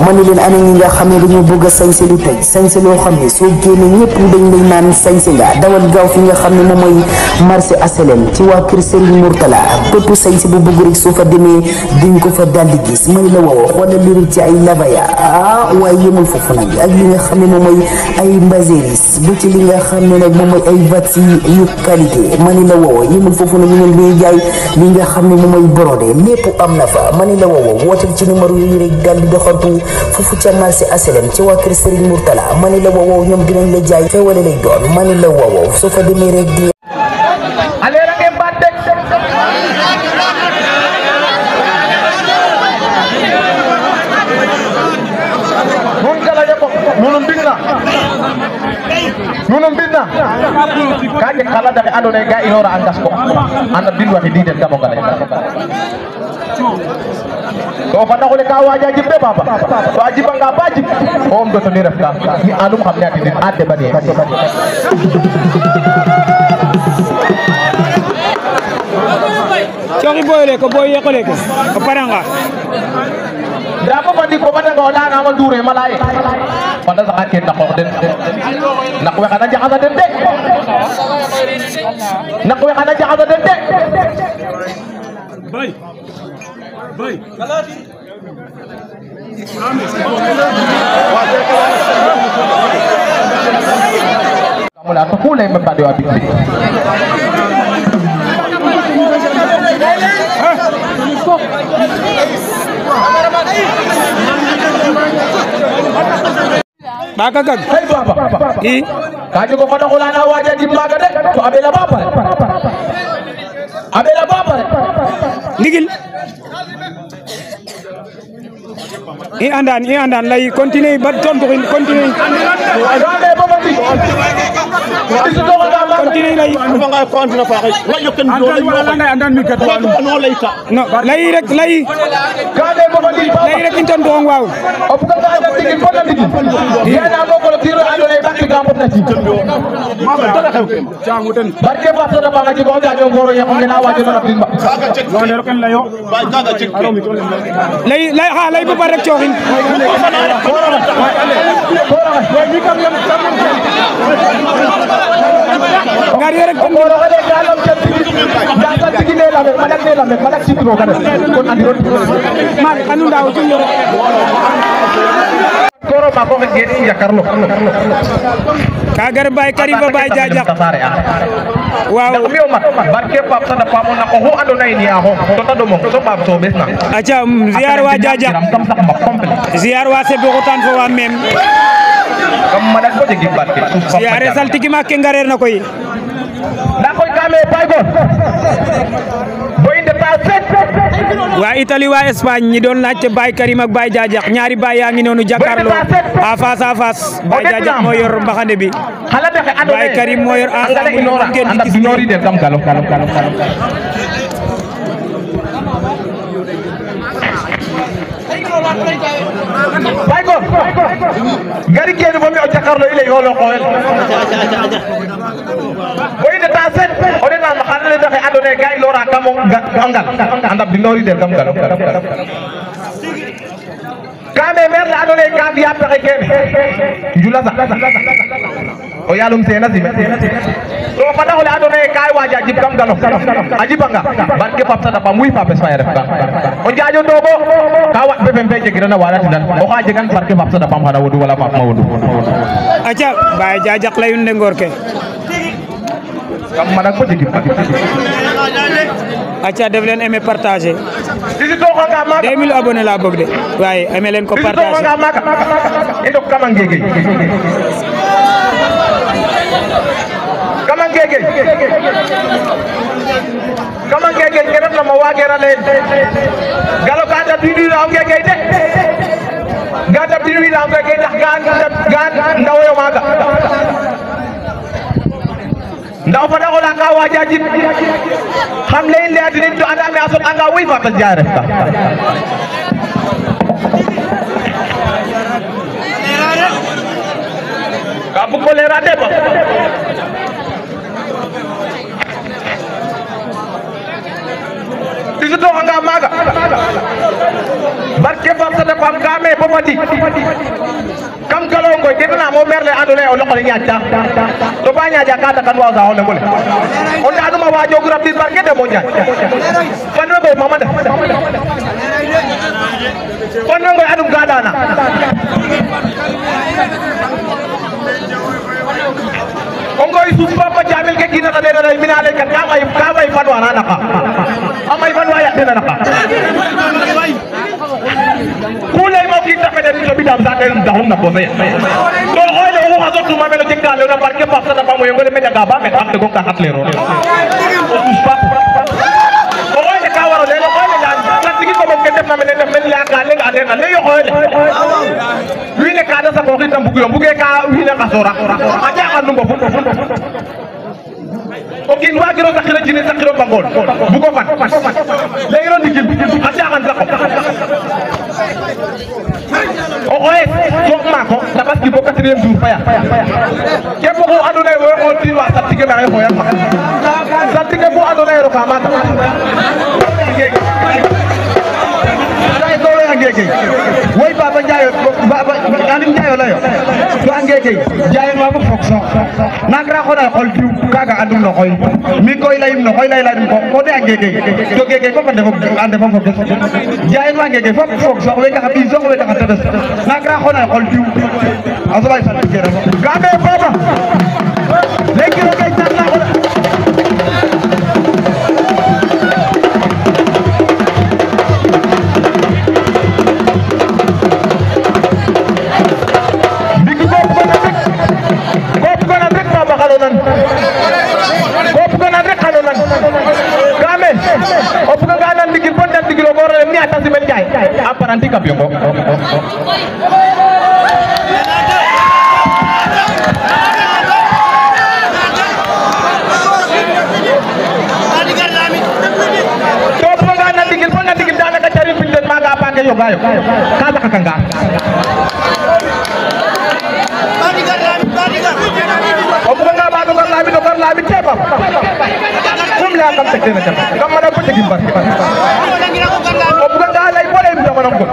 ma ne leen ana ñi nga xam ne dañoo bëgg a sañse lu tey sañse loo xam ne soo génnee ñëpp dañ lay naan sañse nga dawal gaaw fi nga xam ne moom mooy marché HLM ci waa kër Serigne Mourtala bépp sañse bu bëgg rek soo fa demee diñ ko fa daldi gis ma ne la woo xoolal li ci ay labaya waaye yemul foofu nag ak li nga xam ne moom mooy ay mbaséris bu ci li nga xam ne nag moom mooy ay vats yu qualité ma ne la woo yemul foofu nag ñu leen jaay li nga xam ne moom mooy brodé lépp am na fa ma ne la woo wootal ci numéro yi rek daal di doxantu foofu ca marché HLM ci waa kër Serigne Mourtala ma ne la woo ñoom dinañ la jaay xewale lay doon ma ne la woo soo fa demee rek di nunum binna kaje kala daga andone ga inora angas ko anda binwa di den gamo gale to fata ko le ka waja jibbe baba to ajiba nga baji om do to ni refka ni anum xamne ati den adde bade Coki boyle ko boye ko leke ko paranga Dako pandi ko bada ko dana ma dure malay pada saat kita kok den nak we kana jaxata den de nak we kana jaxata den de bay kamu la to kule me padi wa bi Baka kag. Hey baba. Kaje ko fata ko lana waja dimbaga de to abela baba. Abela baba. Ndigil. I andan lay continue ba tontu continue. Continue lay. Fa nga continue fa xay. Wa yokken do lay andan mi kat no lay ta. No lay rek lay. Kade baba di baba. Lay rek inton dong waaw. Op ka nga da digil ko la digil. Yana mo ko tiro ando lay bakki gambo na ci. Mama dara xew ke. Jangu den. Barke ba so da ba nga ci ko ga do ngoro ya ko na wajo na dimba. Kaga cek. Lo ne roken layo. Ba kaga cek. Lay bu ba rek coxin. Ngari rek ko ngoro ga de galam ci da tigi ne la madak ci ko ka kon andi rot man anu ndaw ci rek koro ma ko ngeen yakarlo kagar bay karim ba bay jajak waaw mi o mat barke pap sa da pamo na ko ho ando nay ni aho to tado mo so pap so besna acha ziar wa jajak ziar wa se bogotan fo wa mem kam madak ko jegi barke ziar saltiki makke ngarer na koy da koy kame pay gon boy de ta set waa Italie waa Espagne ñi doon laajte Baye Karim ak Baye Jajak ñaari Baye yaa ngi noonu jàkkaarloo à face Baye Jajak moo yor mbaxane bi Baye Karim moo yor ensemble ñu ngeen di gis nori del kam galo Baye ko gari kene bo mi o jàkkaarloo ile yolo ko boy de ta set o de na xanale doxe andone gay lora kamo ngal andab di nori del kam galo kame mer la andone ka biya pexe kene njula sa o yalum sena sime to fata ole andone kay waja jib kam galo ajibanga barke papta da muy papes fa ref ka o jaajo dogo ka wat be be jegirana wala tinan o xa jegan barke papta da pam xana wodu wala pap ma wodu acha Baye Jajak layun de ngorke kam manak ko jegi acha def leen aimer partager disi to nga maga 2000 abonnés la bëgg de waaye aimer leen ko partager disi to nga maga endo kamangege kenat na ma wagera len galo ka da bidu la ngege de gada bidu la ngege ndax gan ndaw yo maga ndaw fa daxola ka waja jib xam lay le adine to anda me asol anga wi fa ta jaare ta ka bu ko le rade ba disu to nga maga barke fam sa da fam game bo mati kam kalo ngoy dina mo merle aduna o lokole ñaata to ba ñaaja ka kan wa sa on ngole on da duma wajo gu rabbi barke de mo ñaat fan no be mama de fan no ngoy adum gadana ongoy su papa jamil ke kina tade dai minale kan ka mai fadwa na naka amai fadwa ya tena naka kule mo kita pede ni bidam sa de dahum na bose to oile o ha to ma melo jengka le na parke pasta da pamo yongole me daga ba me hat ko ka hat le ro o su papa o oile ka waro le oile la na tigi ko mo ke def na me def men la ka le ade na le yo oile wi ne ka da sa ko kitam bugu ka wi ne ka sora aja kan numbo okin wa giro sakhira jini sakhiro bangol bu ko fan legi ron digil aja kan sakko o oye so mako da baski bo 4e jour faya kebo ko aduna wo o ti wa satige ba ko yam satige bo aduna ro ka mata ay ko la ngeke way baba njaayo baba anim njaayo la yo to ngeke jaayo ma ko fok so nagra ko na xol diw kaga adum no xoy mi koy layim no xoy lay ko de ngeke to ngeke ko fande fok ande fok jaayo ma ngeke fok so we ka bi so we ka tadas nagra ko na xol diw azabay sa kere gabe baba legi ro kay tan na ko aparanti kapiongo digil dana ka cari pinten maga apa ke yoga kaza kakanga obuga ba do labi tebam kum la kam tekena jam kam mana ko tegim bar obuga lay boleh mi mana ko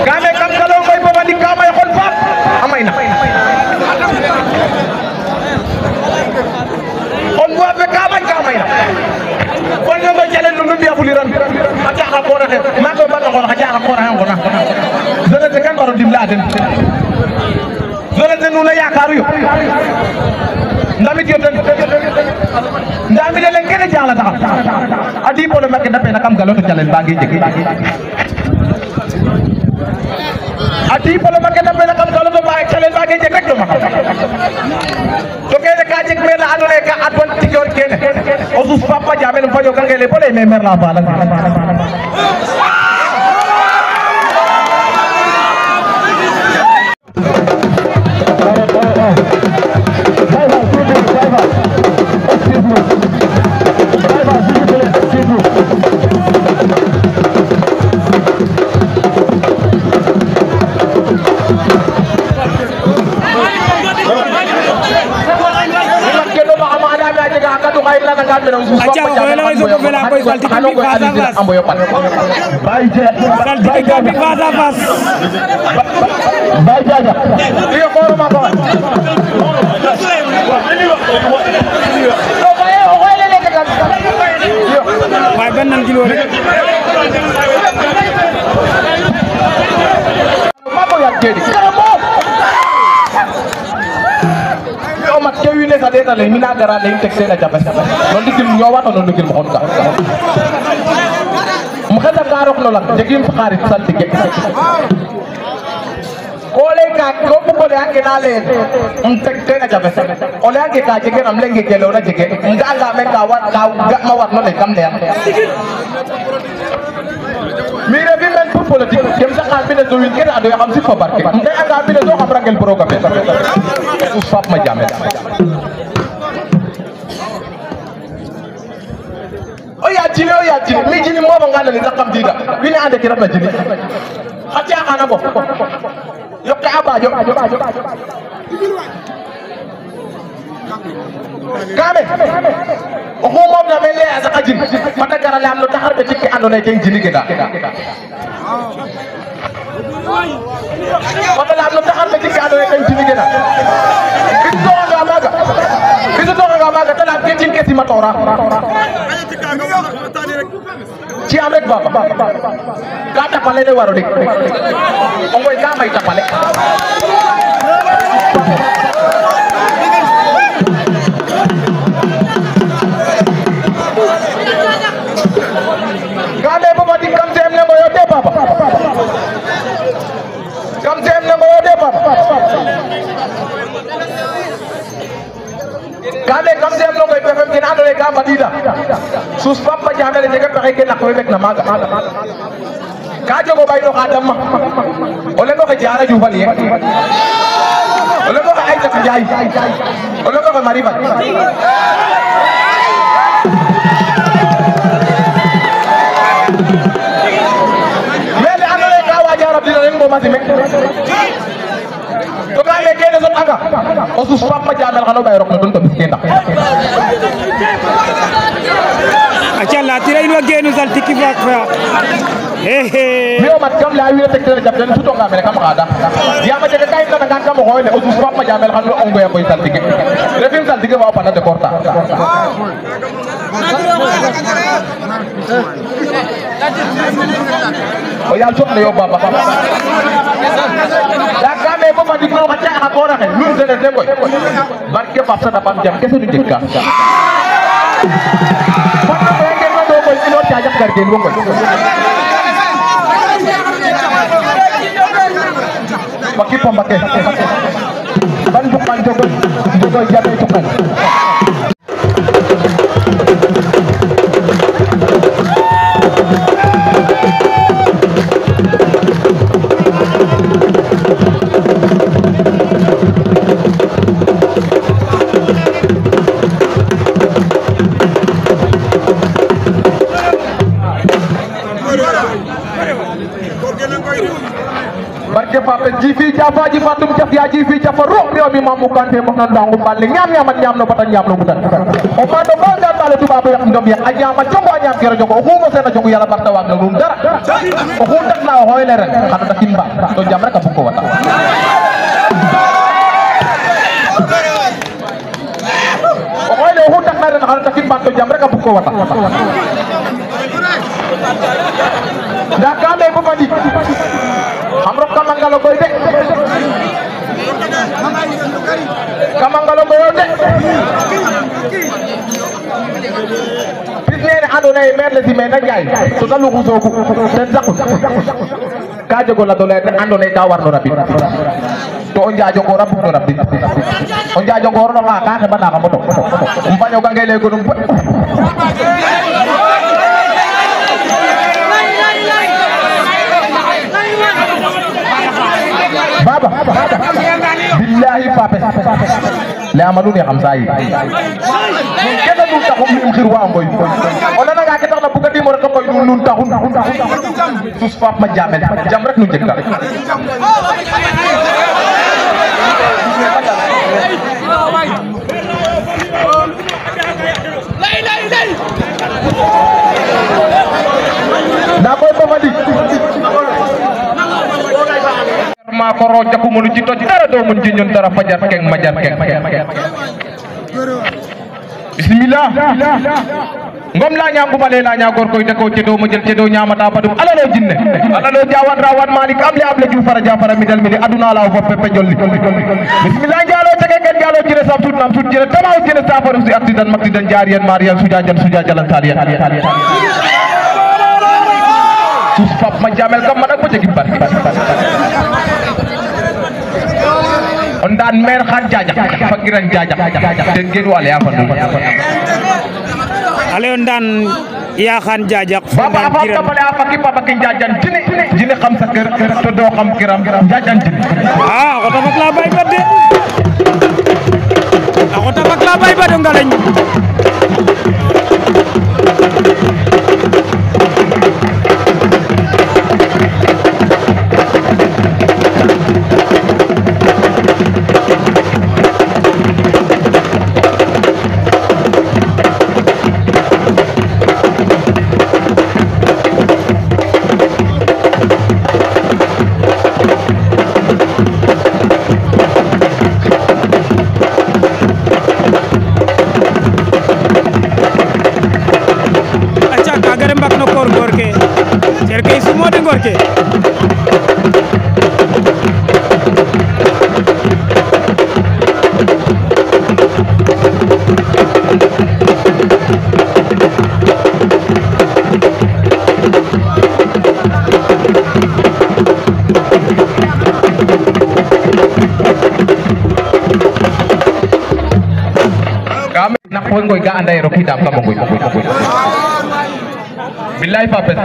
game kam kalo koy baba di kamay xol fa amayna on wa be kamay na kon nga jale lu biya fuliran ata ka ko na ma ko ba ko na ka ko na zone te kan baro dimla den zone te nuna yakaru yo ndamit yo ndamit le ngene jala ta adi polo makke dape na kam galo to jale bagi jeki adi polo makke dape na kam galo to jale bagi jeki rek do ma to kene ka jek me la adone ka adon tikor kene o sus papa jamel fajo kangele pole me mer la bala acha ko la so ko fela koy salti ko face à face salti ko bi face à face bay jaja iyo ko ma ko way ben nan kilo rek ma ko ya jedi kewine sa deta le mina gara le tek sena jabe non digil yo wato non digil mo xon ka mu xata garok no la jegim xarit salti ke ole ka ko ko le ange na le tek sena jabe ole ange ka jege ram lenge ke lo na jege ngala me ka wat ka ga ma wat no le kam le mire bi men pour politique dem sa xam bi ne do win ke ado xam ci fa barke ngay anga bi ne do xam rangel programme su fap ma jame o ya jini mi jini mo ba ngala ni zakam dida wi ni ande ki rabba jini xati ana bo yokka aba jo Kame oxu moom na mel a saqa jin fata gara leyaam no taxar ɓetik ke andoona yee ten jini ke da fata leyaam no taxar ɓetik ke andoona yee ten jini ke da ɓisutoxanga maaga te leyaam ke jin ke simatoora ci am rek baba ka tapale ne waro dik o ngoy ka may tapale Kame baba di kam sem ne ngoyo de baba kam sem ne ngoyo de baba Kame kam sem no ngoy pefem ken andone ka madida sus papa jamele jega pexe ke nak we mek na maga ka jogo bay no xadam ma o lengo xe jara jufal ye o lengo xe ay tak jaay o lengo xe mari fat mele andone ka waja rabdina len bo masi mek to ka me kene so aga o sus papa jamel xano bay rok na don to bis ke ndax aca latira in wa geenu sal tiki fak fa mi o mat kam leya wiin we tegtena jab ten sutonga mene kam xaada yaam a jega ka i nganangan kam o xooyle o sus Pape Madiamel xan o ngoya koy saltige refim saltige fa o pana de korta o yaal soɓna yo baba nda ka me bo fadik no xa caxa koor axe lum sereer de ngoy barke Pape Sada Pam jam kese nu jeg ka fana moya ngen na do koy ino cajax gar gen wo ngoy Baki pembake ban bukan jogo jabe tukan barke Pape jifi jafa ji fatum jaf ya jifi jafa ro mi o mi mamu kante mo nan dangu balle ñam ñam no bata ñam no mutan o ma do ba ga balle tuba be ndom ya ajama jongo ñam kero jongo hu mo sena jongo yalla barta wag na dum dara o hu tak na o hoyle ren xana takin ba to jam rek bu ko wata o hoyle hu tak na ren xana takin ba to jam rek bu ko wata da ka me bu fadi hamro kamangalo koy de kamangalo koy de pisne andona e mer le sime na jaay to dalu ko soku ten zakku ka jogo la dole andona ka warno rabbi to on jaajo ko rabbu to rabbi on jaajo ko no ka ke bana ka moto mbaño ga ngay le ko dum baba billahi Pape le amanu ne xam say keda dum taxum lim xir wa ngoy ona nga ke tax na bu ko dimo rek koy nun taxun sus Pape Madiamel jam rek nu jekka na koy ko fadi ma ko ro jakku mënu ci toj dara do mun ci ñun dara fajar keng majar keng bismillah ngom la ñam bu balé la ñaa gor koy deko ci do mu jël ci do ñaamata badum alalo jinne alalo jawan rawan malik am li ab la ju fara jafara mi dal mi di aduna la fo pepe jolli bismillah jalo tege ken jalo ci resam tut nam tut ci tamaw ci safaru si accident maktidan jariyan mariyan suja jalan taliyan sus Pape Madiamel kam mana ko jegi barki on dan mer khan jaja fakiran jaja den gen wala ya fandu ale on dan ya khan jaja baba fa ko bala fakki papa kin jajan jini xam sa kër to do xam kiram jajan jini ko ta fak la bay ba de ko ta fak la bay ba do ngalañ boy ngoy ga anda ro kidam kam ngoy billahi fa pes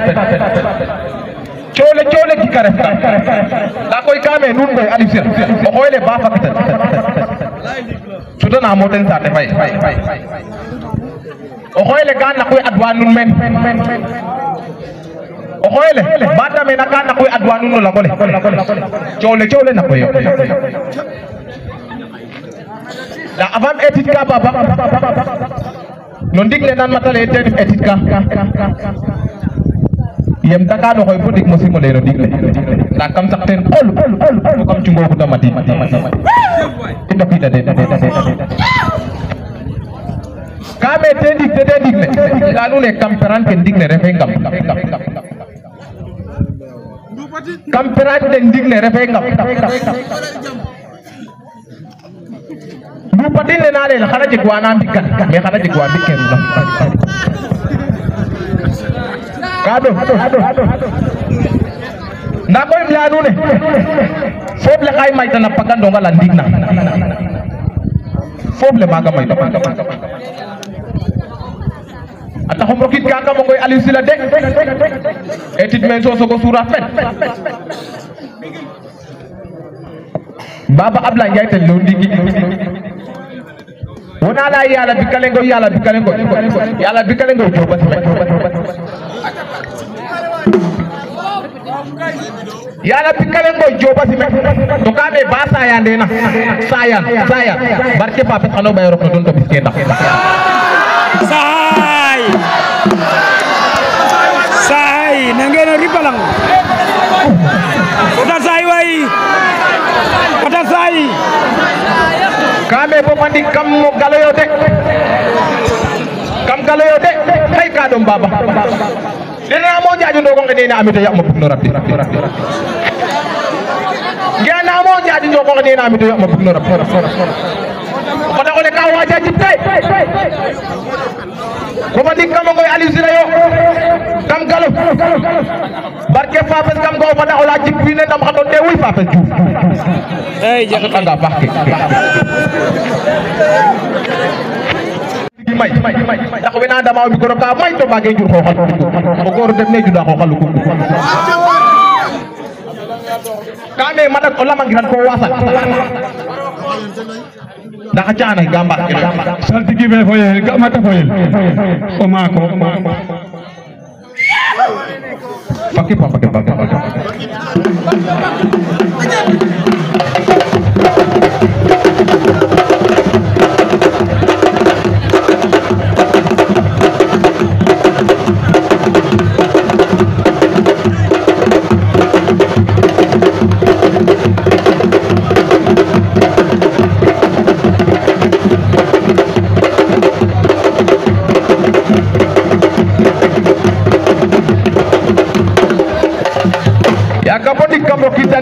chole ki kare da koy kame nun ngoy alisir o xoyle ba fakta sudana moten sa te fay o xoyle ga na koy adwa nun men o xoyle ba tame na ga na koy adwa nun no la gole chole na koy da avant étude ka baba no ndigle nan matale te étude ka yem taka no koy bodik mo simo le no digle da kam sax ten ol kam ci ngoku tamati ito pita de kame te digle da nu ne kamperan ken digle refe ngam kamperan den digle refe ngam du patin na le xana ci gwana mbikkan me xana ci gwa mbikken na kado na koy mbianu ne foble kay may tan pagando ngala ndigna foble maga may ata ko mokit ka ka mo koy Aliou Sylla de etit men so ko sura fet baba Abla Ndiaye tan lo ndigi wona la yalla bikalengo joba yalla bikalengo joba si to kame ba sayande na sayan barke papa xano bay rok don to biske ndax say na ngeen ribalang ota say way ota say kame bo mandi kam mo galoyo de hay ka dom baba dina mo jaaju ndogo ngene na amite yakma bugno rabbi ngena mo jaaju ndogo ngene na amite yakma bugno rabbi ko da ko le ka waja jitte ko mandi kam ngoy Aliou Sylla yo kam galo barke fapes kam go fa da ko la jippi ne dam xato de wuy fapes ju ay jaxata nga baxke may ndax wena dama mi ko ka may to bagay jur xoxal o gor dem ne juda xoxal ko kame madak o lamang giran ko wasal ndax caana gamba salti gi be foyel ga mata foyel o mako fakki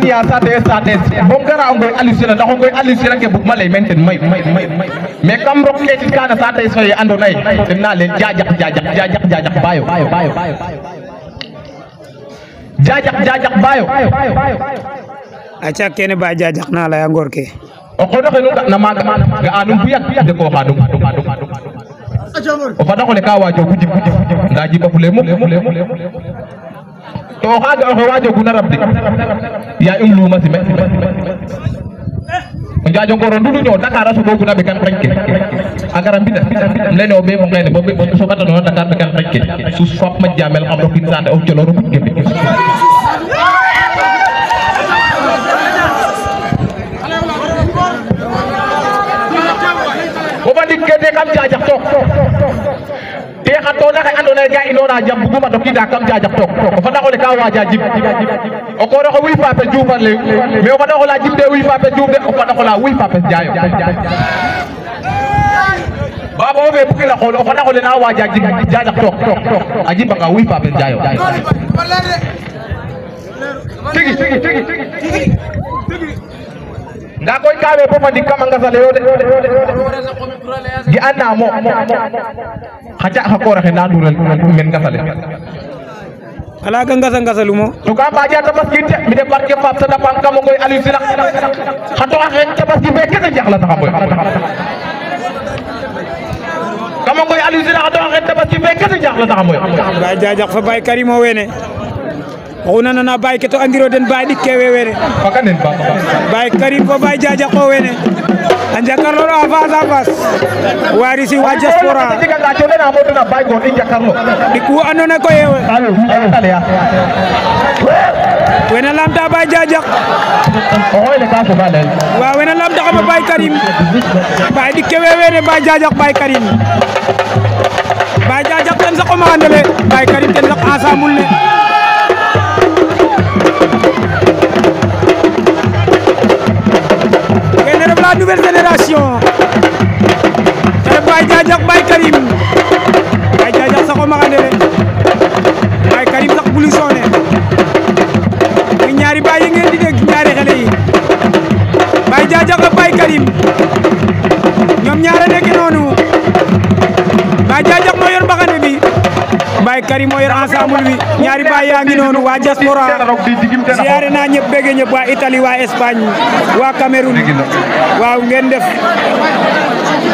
ya sate bom gara ngoy Aliou Sylla ndax ngoy Aliou Sylla ke bug malay menten may mais kam rok ke ci kana sate so ye ando nay den na len jajak bayo jajak bayo acha kene ba jajak na la ngor ke o ko do xenu na maga ga anum bu yak de ko xadum o fada ko le ka wajo gudi ndaji ba fule mo to xaga o wajo guna rabdi ya lu masime njaajo ngoro ndudu ñoo Dakar asu bogu na be kan xenke agara mbida lene o be mo ngene bo so bata no Dakar be kan xenke sus fop ma jamel xam do kin sante o jolo ru gebe o bandi kede kam jaajak tok te xato na kay andona ga inona jam buguma do kida kam jaajak tok o fada ko le ka waja jib o ko ro ko wi pape djoufal le mais o fada ko la jib de wi pape djouf de o fada ko la wi pape jaayo baba o be bukila ko o fada ko le na waja jib jaajak tok ajiba nga wi pape jaayo tigi nga koy kawe bo fadi kam nga sale yo de gi anna mo xaja xa ko raxe na dural men nga sale ala ga ngasa lumo to ka ba ja tabaski de mi de barke fap sa da pam kam ngoy Aliou Sylla xato xe tabaski be kete jaxla taxa boy kama koy Aliou Sina do xet tabaski fe kese jax la tax moy Baye Diadiack fa Baye Karim o wene xuna nana Baye ke to andiro den Baye dik ke wene fakanen ba Baye Karim fa Baye Diadiack o wene a njakarlo a face wari si wa diaspora diga ga to na mo na Baye go di njakarlo di ku andona ko yewe wena lamta Baye Diadiack o xoyle ka so balel wa wena lamta xama Baye Karim Baye dik ke wene Baye Diadiack Baye Karim Baye Diadiack ten saqo ma andele Baye Karim ten saq ensemble ne la nouvelle génération c'est Baye Diadiack Baye Karim Baye Diadiack saqo ma andele Baye Karim sax bulu sone muy ñaari baay yi ngeen di dégg ñaari xale yi Baye Diadiack ak Baye Karim ñoom ñaara nekk noonu Baye Diadiack moo yor mbaxane bi Baye Karim moo yor ensemble bi ñaari baay yaa ngi noonu waa diaspora ziyaare naa ñëpp bëgg ñëpp waa Italie waa Espagne waa Cameroun waaw ngeen def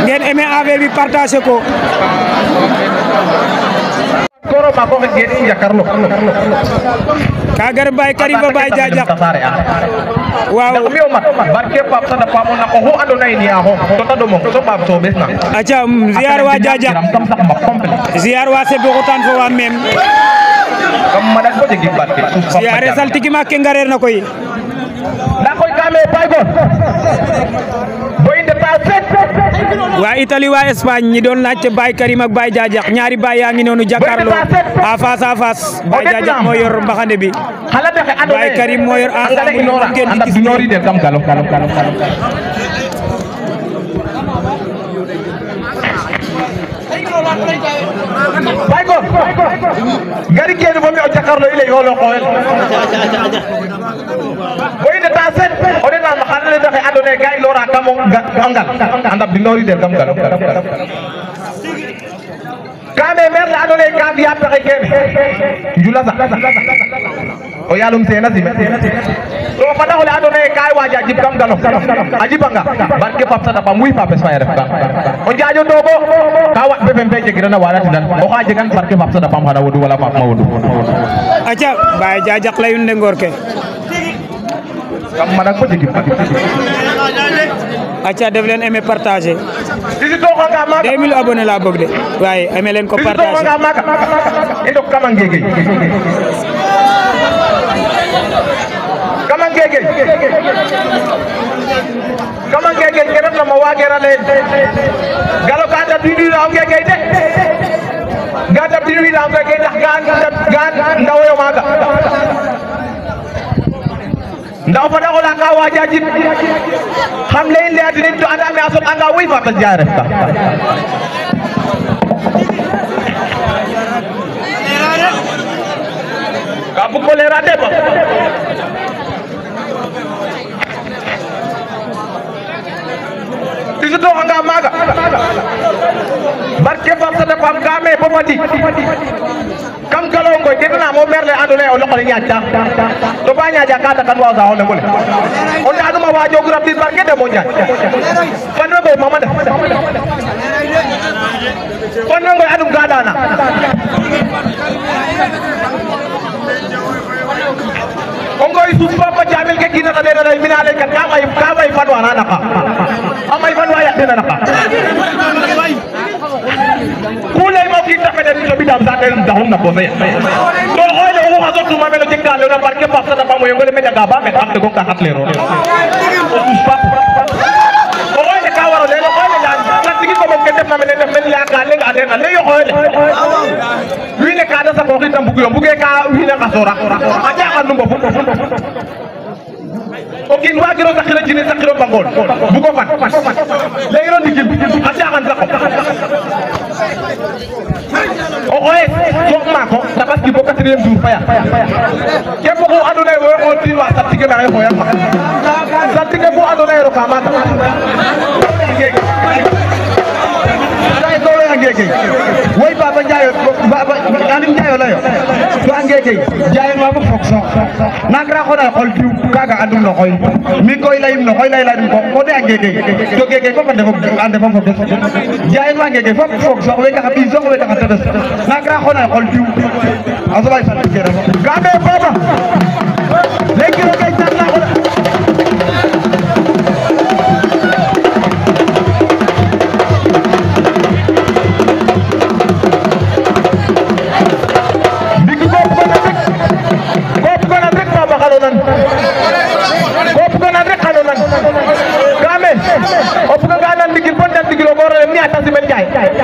ngeen aimé affaire bi partagé ko koro ma ko ngeen njakarlo kagar Baye Karim fa Baye Diadiack waaw mi o mat barke pap sa da pamo na ko ho ando nay ni a ho to ta do mo so pap so besna acha ziar wa Diadiack ziar wa se boxotan fo wa mem kam ma dak ko jegi barke ziare saltigi ma ke ngarer na koy da koy kame Baye Gor boy de ta set waa Italie waa Espagne ñi doon laajte Baye Karim ak Baye Diadiack ñaari baay yaa ngi noonu jàkkaarloo à face Baye Diadiack moo yor mbaxane bi Baye Karim moo yor ensemble ngeen di gis nori del kam galo Baye Gor gari kene bo mi o jàkkaarloo ile yolo xoel boy de ta set o de na ma xanale doxe andone gay lora kam ngal andab di nori del kam galo kame mer la andone ka biya pexe kene njula sax o yalum sena sime to fa daxole andone kay waja jib kam galo ajibanga barke pap sada pam wi papes fa ref ka o jaajo dogo ka wat befem fe jegirana wala tinan o xa jegan barke pap sada pam xana wodu wala pap ma wodu aca Baye Diadiack layun de ngor ke kam mana ko jegi aca def leen aimer partager disi to nga maga 2000 abonnés la bëgg de waaye aimer leen ko partager disi to nga maga endo kamangege kerem na ma wagera len galo ka da bidu na ngege de gada bidu na ngege ndax gan ndawoyo maga ndaw fa daxola ka waja jib xam lay le adine to anda me asot anga wi fa ta jare ta ka bu ko le rade ba tisu to anga maga barke fam sa da fam game bo mati kam kalo ngoy ketana mo merle andone o lokole nyaata to ba nyaaja ka ta kan wa za on ngole on da duma wajo grab dis barke de mo nyaa fan no boy mama de fan no ngoy adum gadana ongoy su papa jamil ke kina tade na minale kan ka bay fan wa na ka amay fan wa ya dina na ka kulay mo kita ka den to bidam sa den dahum na ko say to oyle o ha to ma melo jengale na barke pa sa pa mo yongole me daga ba me tak ko ka hatle ro o su papa o oyle ka waro le oyle la na tigi ko mo ke def na me def men ya ka le ade na le yo oyle wi ne ka da sa ko kitam bugu yo buge ka wi ne ka sora ma ja kan numbo fu o kin wa giro sakhira jini sakhiro bangol bu ko fan le giro digil a ja kan sa ko o oye so ma ko tabaski bo 4e jour faya ke bo ko aduna wo o ti wa satige na ko ya satige bo aduna ro ka ma ay ko la ngeke way baba Ndiaye baba Alim Ndiaye la yo to ngeke Ndiaye ma ko so nagra ko na xol diw kaga andum no koy mi koy layim no koy lay ko de angege to gege ko ande fo des jaay ma ngege fop fok so we ka bi so we ka tadas nagra ko na xol diw azabay sant kere gabe baba legi ro kay tan na ko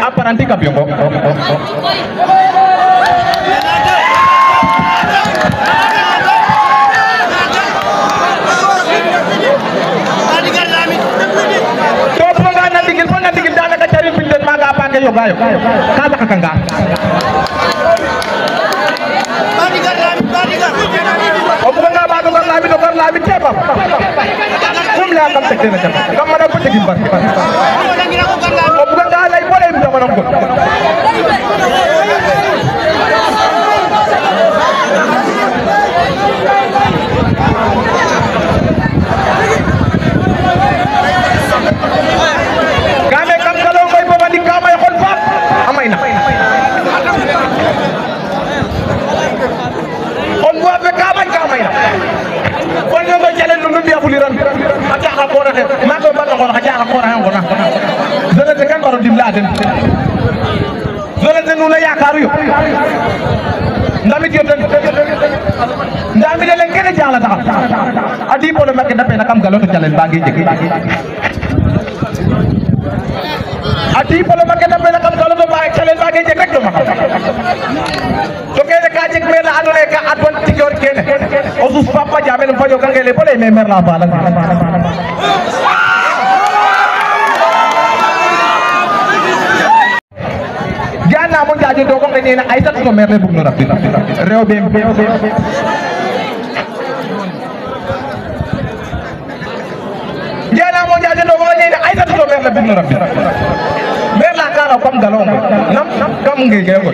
aparanti kapiongo digil dana ka cari pinten maga apake yogayo kaza kakanga obuga ba do labi tebam kum la kam tekena kam mana ko tegim bar obuga lay bolé mi dama ko game kam kalo koy baba di kamay xol fa amayna on wa be kamay na kon ñoo ngi jëlee lu mu biya fuliran a jaxa ko na ma ko ba ko na jaxa ko na ngona zone te kan baro dimla den zone te nu la yaakaaru yo ndamit yo tan ndamit le ngene jaala tax adi polo makke dape na kam galo to jalen ba ngi jegi adi polo makke dape na kam galo to ba jalen ba ngi jeg rek do ma to kene ka jeg me la andone ka adon tigor kene o sus papa jamel fajo kangele pole me mer la bala jana mo jaajo do ko ngene na ay tat to mer le bug no rabbi rew be jana mo jaajo do ko ngene ay tat to mer le bug no rabbi mer la kala kam galon nam kam ngege ko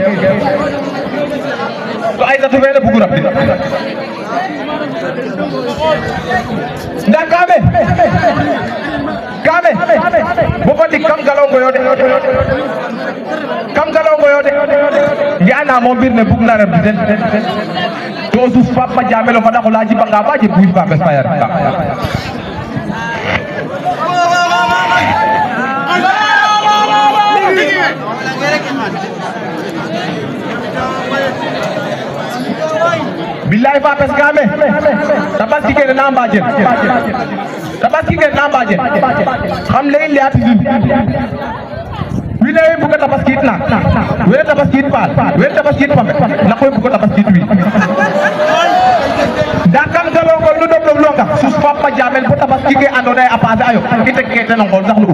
to ay tat be le bug rabbi nda kame bo fati kam galongo yode yana mo birne bug na rabbi den to sus papa jamelo fada ko laji banga baji buj ba bes fayar billahi fa pes game tabaski ke namba jen xam lay liati din wina bu ko tabaski na wena tabaski pal wena tabaski pam na koy bu ko tabaski wi dakam galo ko lu dom longa sus papa jamel bu tabaski ke andone a passé ayo ite ke tan ngol sax lu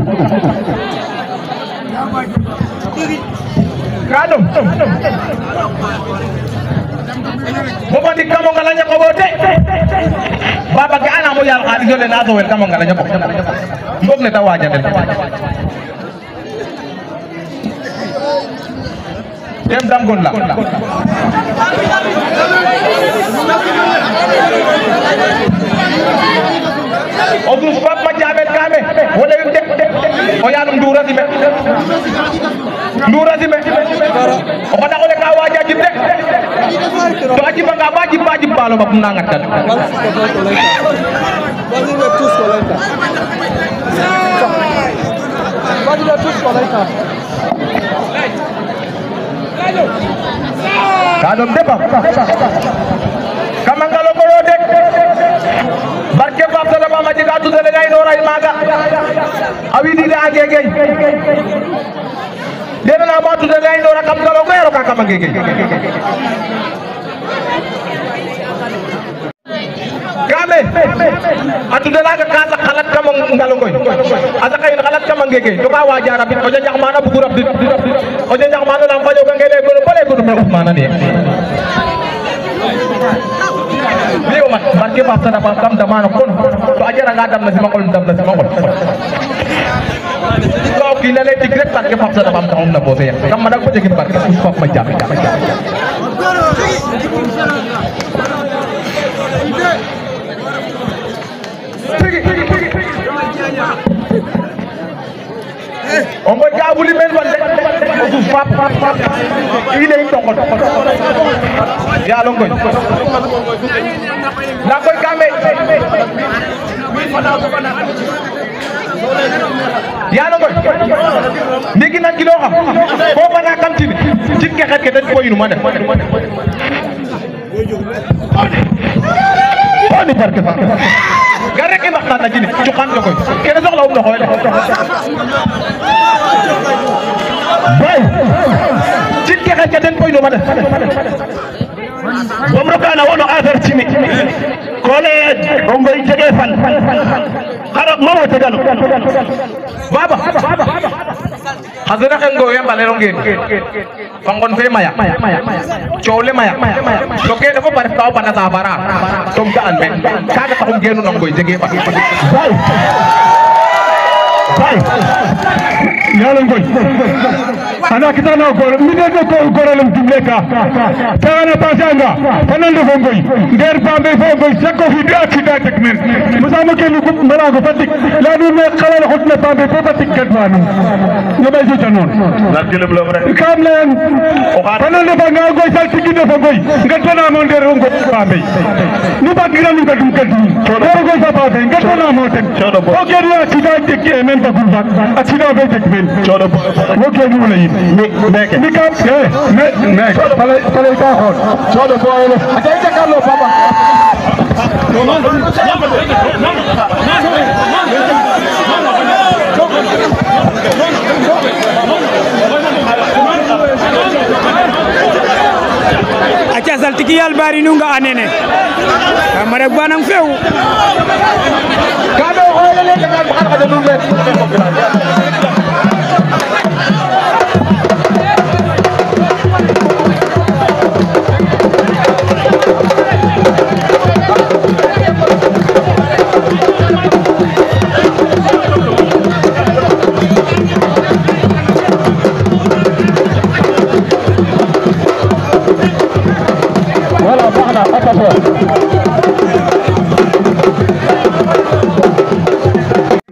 kadum bobo di kamo ngalanya ko bote baba ke ana mo yal khadi jole na do wel kamo ngalanya ko ngok ne tawaja del dem dam gon la o dus papa jabel kame wala yu dek o yalum dura dime o kada ko le ka waja jibde to aji banga baji balo ba puna ngatat kadom debam kamangalo ko dek barke bab sala mama jiga tu dele ngay noray maga awidi da agege dena na ba tu dele ngay nora kam galo ko yaro ka kamangege game atu dela ka kasa khalat kam ngalo ngoy asa kay khalat kam ngege to ka wajara bi o jax mana bu rab dit o jax mana lam fajo ka ngele ko bale ko me usmana ni biyo mat barke bab sana ba kam damano kon to ajara nga dam na si makol dam na si makol ko kilale tigret barke bab sana bam taxum na bote ya kam madak ko jegim barke us pap ma jam on ngoy ka wuli men wonde o du fap ile yi tokot ya lo ngoy la koy kame ya lo ngoy ndigi nan kilo xam ko bana kam ci ke xet ke den ko yinu ma def oni barke fa gar rek ma xana ci ci xam ko kene soxla wu doxoy bay ci ke xet ke den ko yinu ma def bom rokana wono affaire cimi kole ngoy jege fan xara mamo tegano baba xazana xengo yambale rongen fangon fe maya ciowle maya to ke dafa bare taw bana sabara tom ga alme kaga taxum genu ngoy jege fa bay yalla ngoy ana kitana ko mi de ko gorolum dimleka tawala pasanga tanan do ngoy nder bambe fo ngoy sakko fi bi akida tekmen musama ke ko mala ko fatik la du me xalal xutna bambe fo fatik kadwanu no bay so tanon la kelem lo rek kam len tanan do nga ngoy sal tigi do ngoy ngatana mo nder ngo bambe nu bagira nu gadum kadum do ngoy sa bambe ngatana mo tek o ke ya akida tekke men ba gum bak akida be tekmen chodo o ke nu lay meke mi kam meke pale ka xol chodo boyele atay jakarlo papa acha saltiki yal bari nunga anene amare banang few kado xoyele ka xam xada dul bet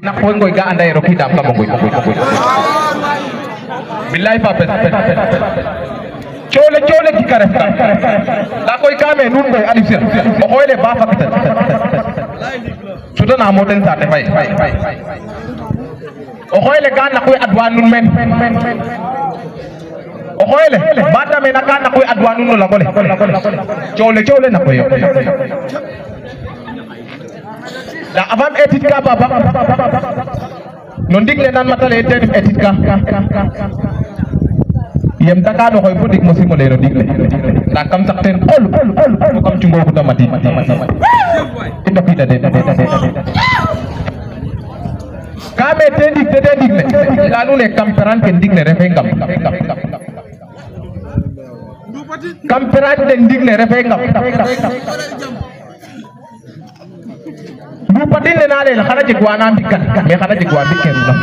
nak ko ngoy ga anday ro kitam kam ngoy billahi pape chole ki kare la koy kame nun ngoy adifir o xoyle ba fakata sudana mo den sa te fay o xoyle ga na koy adwan nun men o xoyle ba tame na ka na koy adwan nun la gole chole na koy la avant étude ka baba non digle nan matale étude ka yem taka no koy bodik mo simo le no digle la kam sax ten ol kam ci ngoku tamati ndo pita de kame te digle la nu ne kamperan ken digle refe ngam kamperan den digle refe ngam bu patin le na le xana ci gwana bikan me xana ci gwa biken na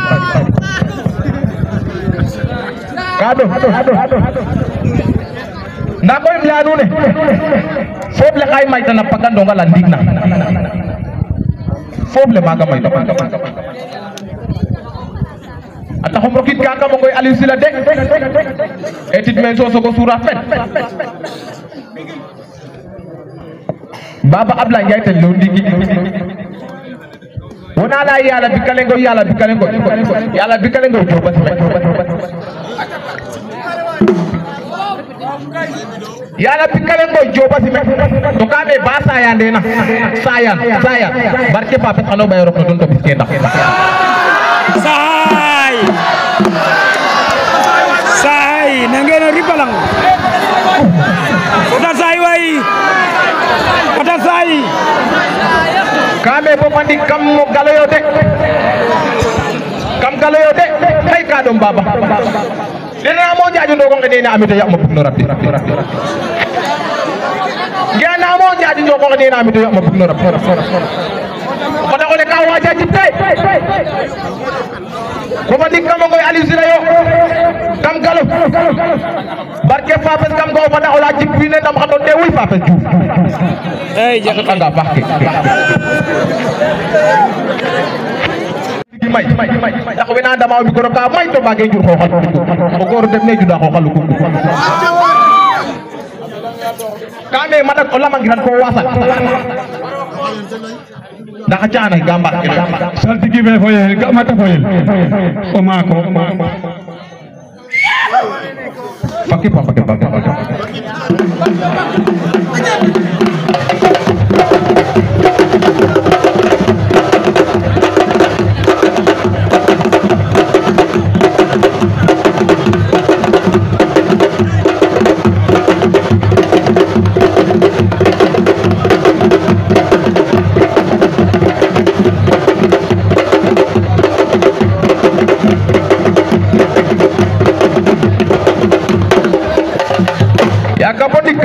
kado na koy mlanu ne fof le xay may tan pagando ngala ndigna fof le maga may ata xom rokit ka mo ngoy Aliou Sylla de etit men so ko sura fet baba Ablaye Ndiaye tan lo ndigi wona la yalla bikale ngo yalla bikale ngo jobat yalla bikale ngo jobat to kabe ba sayande na sayan barke papa xano bay rok don to biske ndax say nangena ribalang ota say way ota say kame bo mandi kam mo galoyo de kay ka dom baba dina mo jaaju ndo ko ngene na amito yakma bugno rabbi ngena mo jaaju ndo ko ngene na amito yakma bugno rabbi ko da ko le ka waja jitay ko mandi kam ngoy Aliou Sylla yo kam galo barke fapes kam go fada ola jippi ne dam xaton de wuy fapes ju ay jaxata nga baxke may ndax wena ndama mi ko ka may to bagay jur xoxal o goor def ne juda xoxal ko kame madak o lamangiran ko wasan ndax caana gamba saltigi be foyel ga mata foyel o mako fakki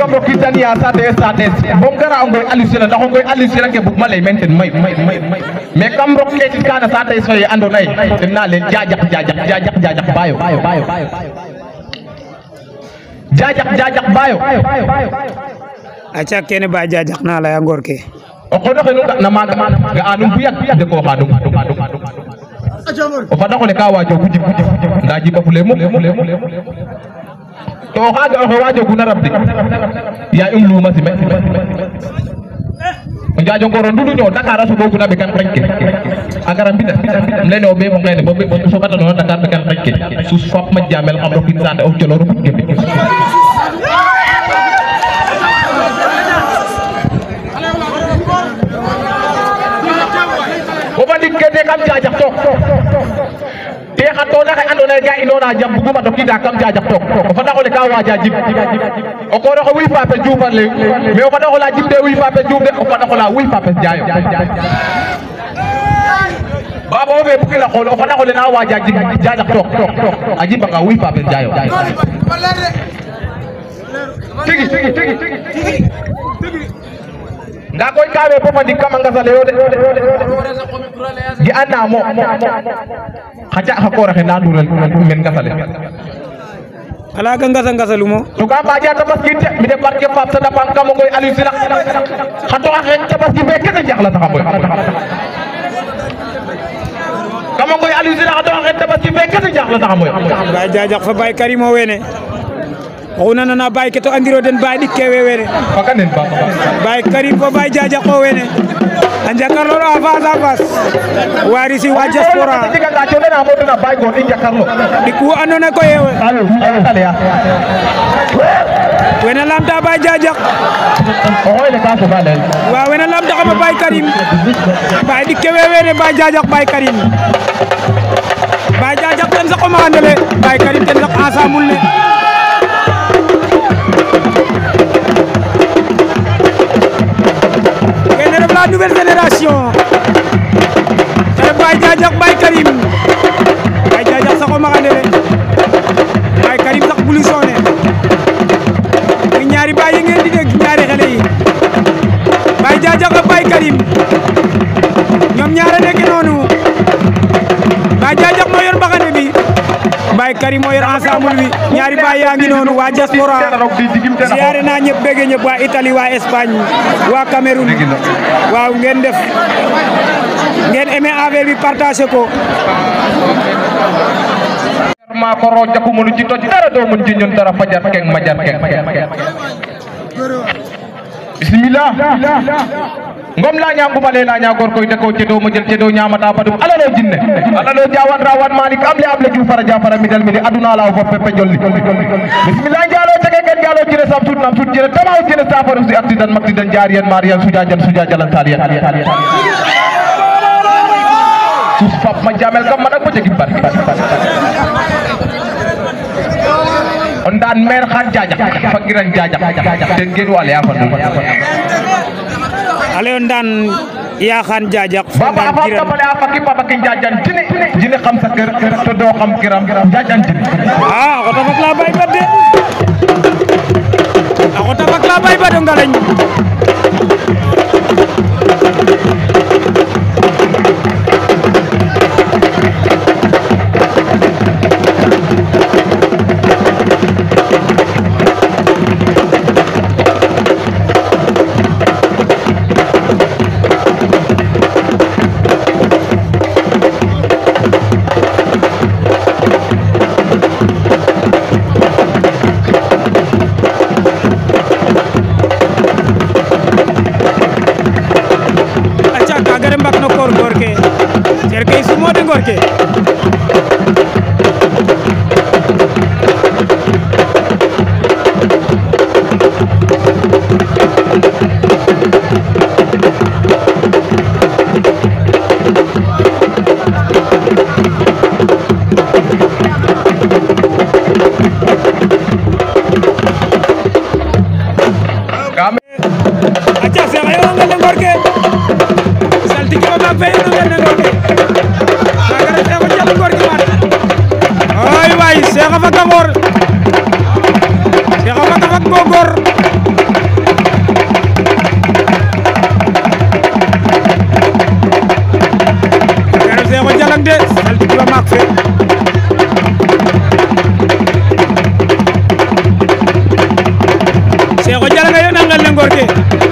kamro kitani ya sate bom gara ngoy alisira ndax ngoy alisira ke bug malay menten may mais kamro ketit kana sate so ye ando nay dina len jajak bayo jajak bayo acha kene ba jajak na la ngor ke o ko doxenu na maga ga anum bu yak de ko xadum o fada ko le ka wajo gujib ndaji bafule mu to xaga o wajo guna rabdi ya lu masime o jaajo ngoro ndudu ñoo Dakar asu go guna be kan ranke agara mbida leno be mo ngene bo so kata no Dakar be kan ranke su fop ma jamel xam rokin sande o jolo ru gebe o bandi kete kam jaaja tok te xatona xe andona ga inona jam buguma dokida kam jajak tok o fada ko le ka waja jib o ko ro wi pape djoufar le mais o fada ko la jib de wi pape djouf de o fada ko la wi pape jaayo baba o be bukila ko o fada ko le na waja jib jajak tok aji banga wi pape jaayo tigi nga koy kawe po mandi kamanga sale yo de gi anamo xaja xakora xe na ndural men nga sale ala ga ngasa lumo to ka baja tabaski mi de barke pap sa dapan kam ngoy ali sila xato xe tabaski be kete jaxla taxa boy kam ngoy ali sila xato xe tabaski be kete jaxla taxa boy ba jajak fa bay karimo wene ona nana bay keto andiro den bay dikke wewene pakanen ba bay karim ko bay jajak ko wene anjakarlo a face warisi wa diaspora diga ga to na mo na bay go injakarlo diku andona ko yewe wena lamta bay jajak o hoyle ka so balel wa wena lamta ko bay karim bay dikke wewene bay jajak bay karim bay jajak tan sa ko mandele bay karim tan sa asamul ne la nouvelle génération tay Baye Jajak Baye Karim Baye Jajak sako magandele Baye Karim sax bulu sone ñaari baye ngeen di deg ñaari xalé yi Baye Jajak ak Baye Karim ñom ñaara nek nonu Baye Jajak mo yor baxane bi Baye Karim mo yor ensemble bi ñaari baye yaangi nonu wa diaspora ziaré na ñepp bégé ñepp wa Italie wa Espagne wa Cameroun waaw ngeen def ngeen aimé affaire bi partager ko ma ko ro jakku mënu ci toj dara do mën ci ñun dara fajar keng majar keng bismillah ngom la ñam bu balé la ñaa gor koy de ko ci do ma jël ci do ñaamata badum alalo jinne alalo jawan rawan malik am li abla ju fara jafara mi dal mi aduna la fo pepe jolli bismillah jalo tege ken jalo ci ne sam tut nam tut ci ne tamaw ci ne safaru si accident maktidan jariyan mariyan sujajalan taliyan sus fap ma jamel kam man ak ko jegi barki on dan mer khan jajak fakiran jajak den gen wal ya fa ale on dan ya khan jajak baba fa ko bale fakki baba ki jajan jine xam sa kër to do xam kiram jajan jine ko ta fak la bay badde ko ta fak la bay badde ngalañ acha kagare mbak no kor gor ke cerke sumo de gor ke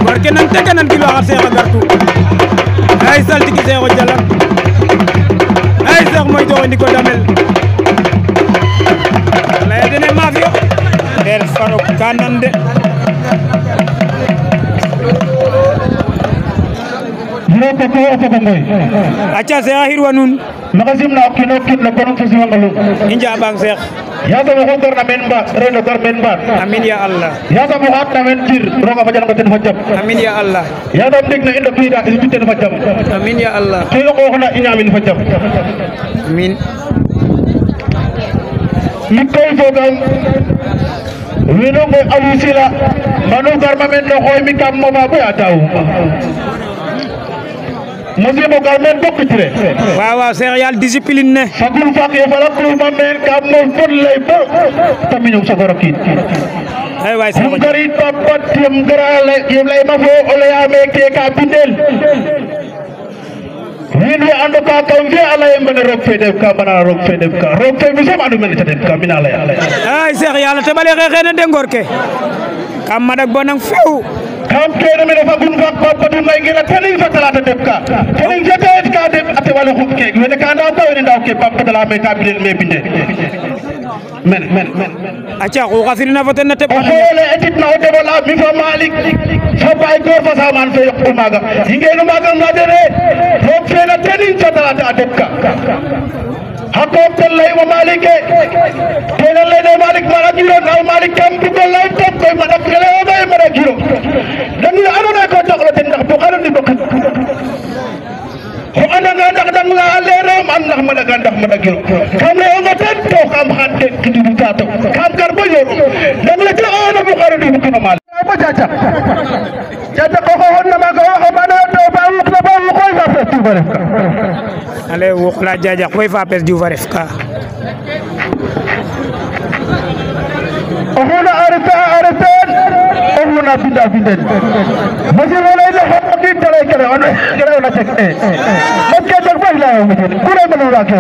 Gorke nang teganan kilo ak Cheikh gartu ay saltiki Cheikh Jalang ay Cheikh moy do ndiko damel lay dene mafio der faro kanande Jiro ko ko ngoy acha Cheikh hirwa nun magasim na kino la kono to siwangalu inja bang Cheikh ya to ko gor na men ba reno gor men ba amin ya Allah ya to ko hat na men tir roga fajan ko ten fajam amin ya Allah ya to dik na indo pida ci ten fajam amin ya Allah to ko xona inyamin fajam amin likay fogam wino mo alisila manu gar ma men no xoy mi kam mo ba bu ataw Monsieur Bogalmen bokk ci rek waaw waaw Cheikh yàlla discipline ne sagul fak ya fala ko ma men kam mo fon lay bo tammi ñu sa gorokit ay waay Cheikh garit papa tim grale yem lay ma fo ole ya me ke ka bindel wi ando ka kam fi ala yem ne rok fe def ka bana rok fe def ka rok fe mi sama adu mel ta den ka minala ya ay Cheikh yàlla te bale xexena de ngor ke kam madak bonang few kam kene me dafa gun fak papa dum may ngena tanin fa talata def ka tanin jete ka def ate wala xum ke wene ka ndaw ko wene ndaw ke papa dala me ka bindel me binde men acha ko xafirina fa tan te xole etit na de wala mi fa malik fa bay ko fa saman fe yok maga yingenu maga ngadere rok fe na tanin fa talata def ka hakom tellay wa malike tellay de malik mara giro na malik kam bu ko lay top koy ma daf gele bay mara giro dan ñu aduna ko taxlo ten ndax bu xaram ni bokk ko ana nga ndax dang la leero man ndax ma daga ndax ma dagiro kam le nga tan to kam xante ki du tato kam kar bo yoro dang la ci ona bu xaram ni bu ko mal ba jaja jaja ko ko wonna ma ko wax ba do ba wax la ba ko fa fa tu bare ale wok la jaja koy fa pes du varef ka ohuna arsan ohuna binda masi wala ila hakki tale kare on kare na tek e makka tak bay la yo meten kure manu la ko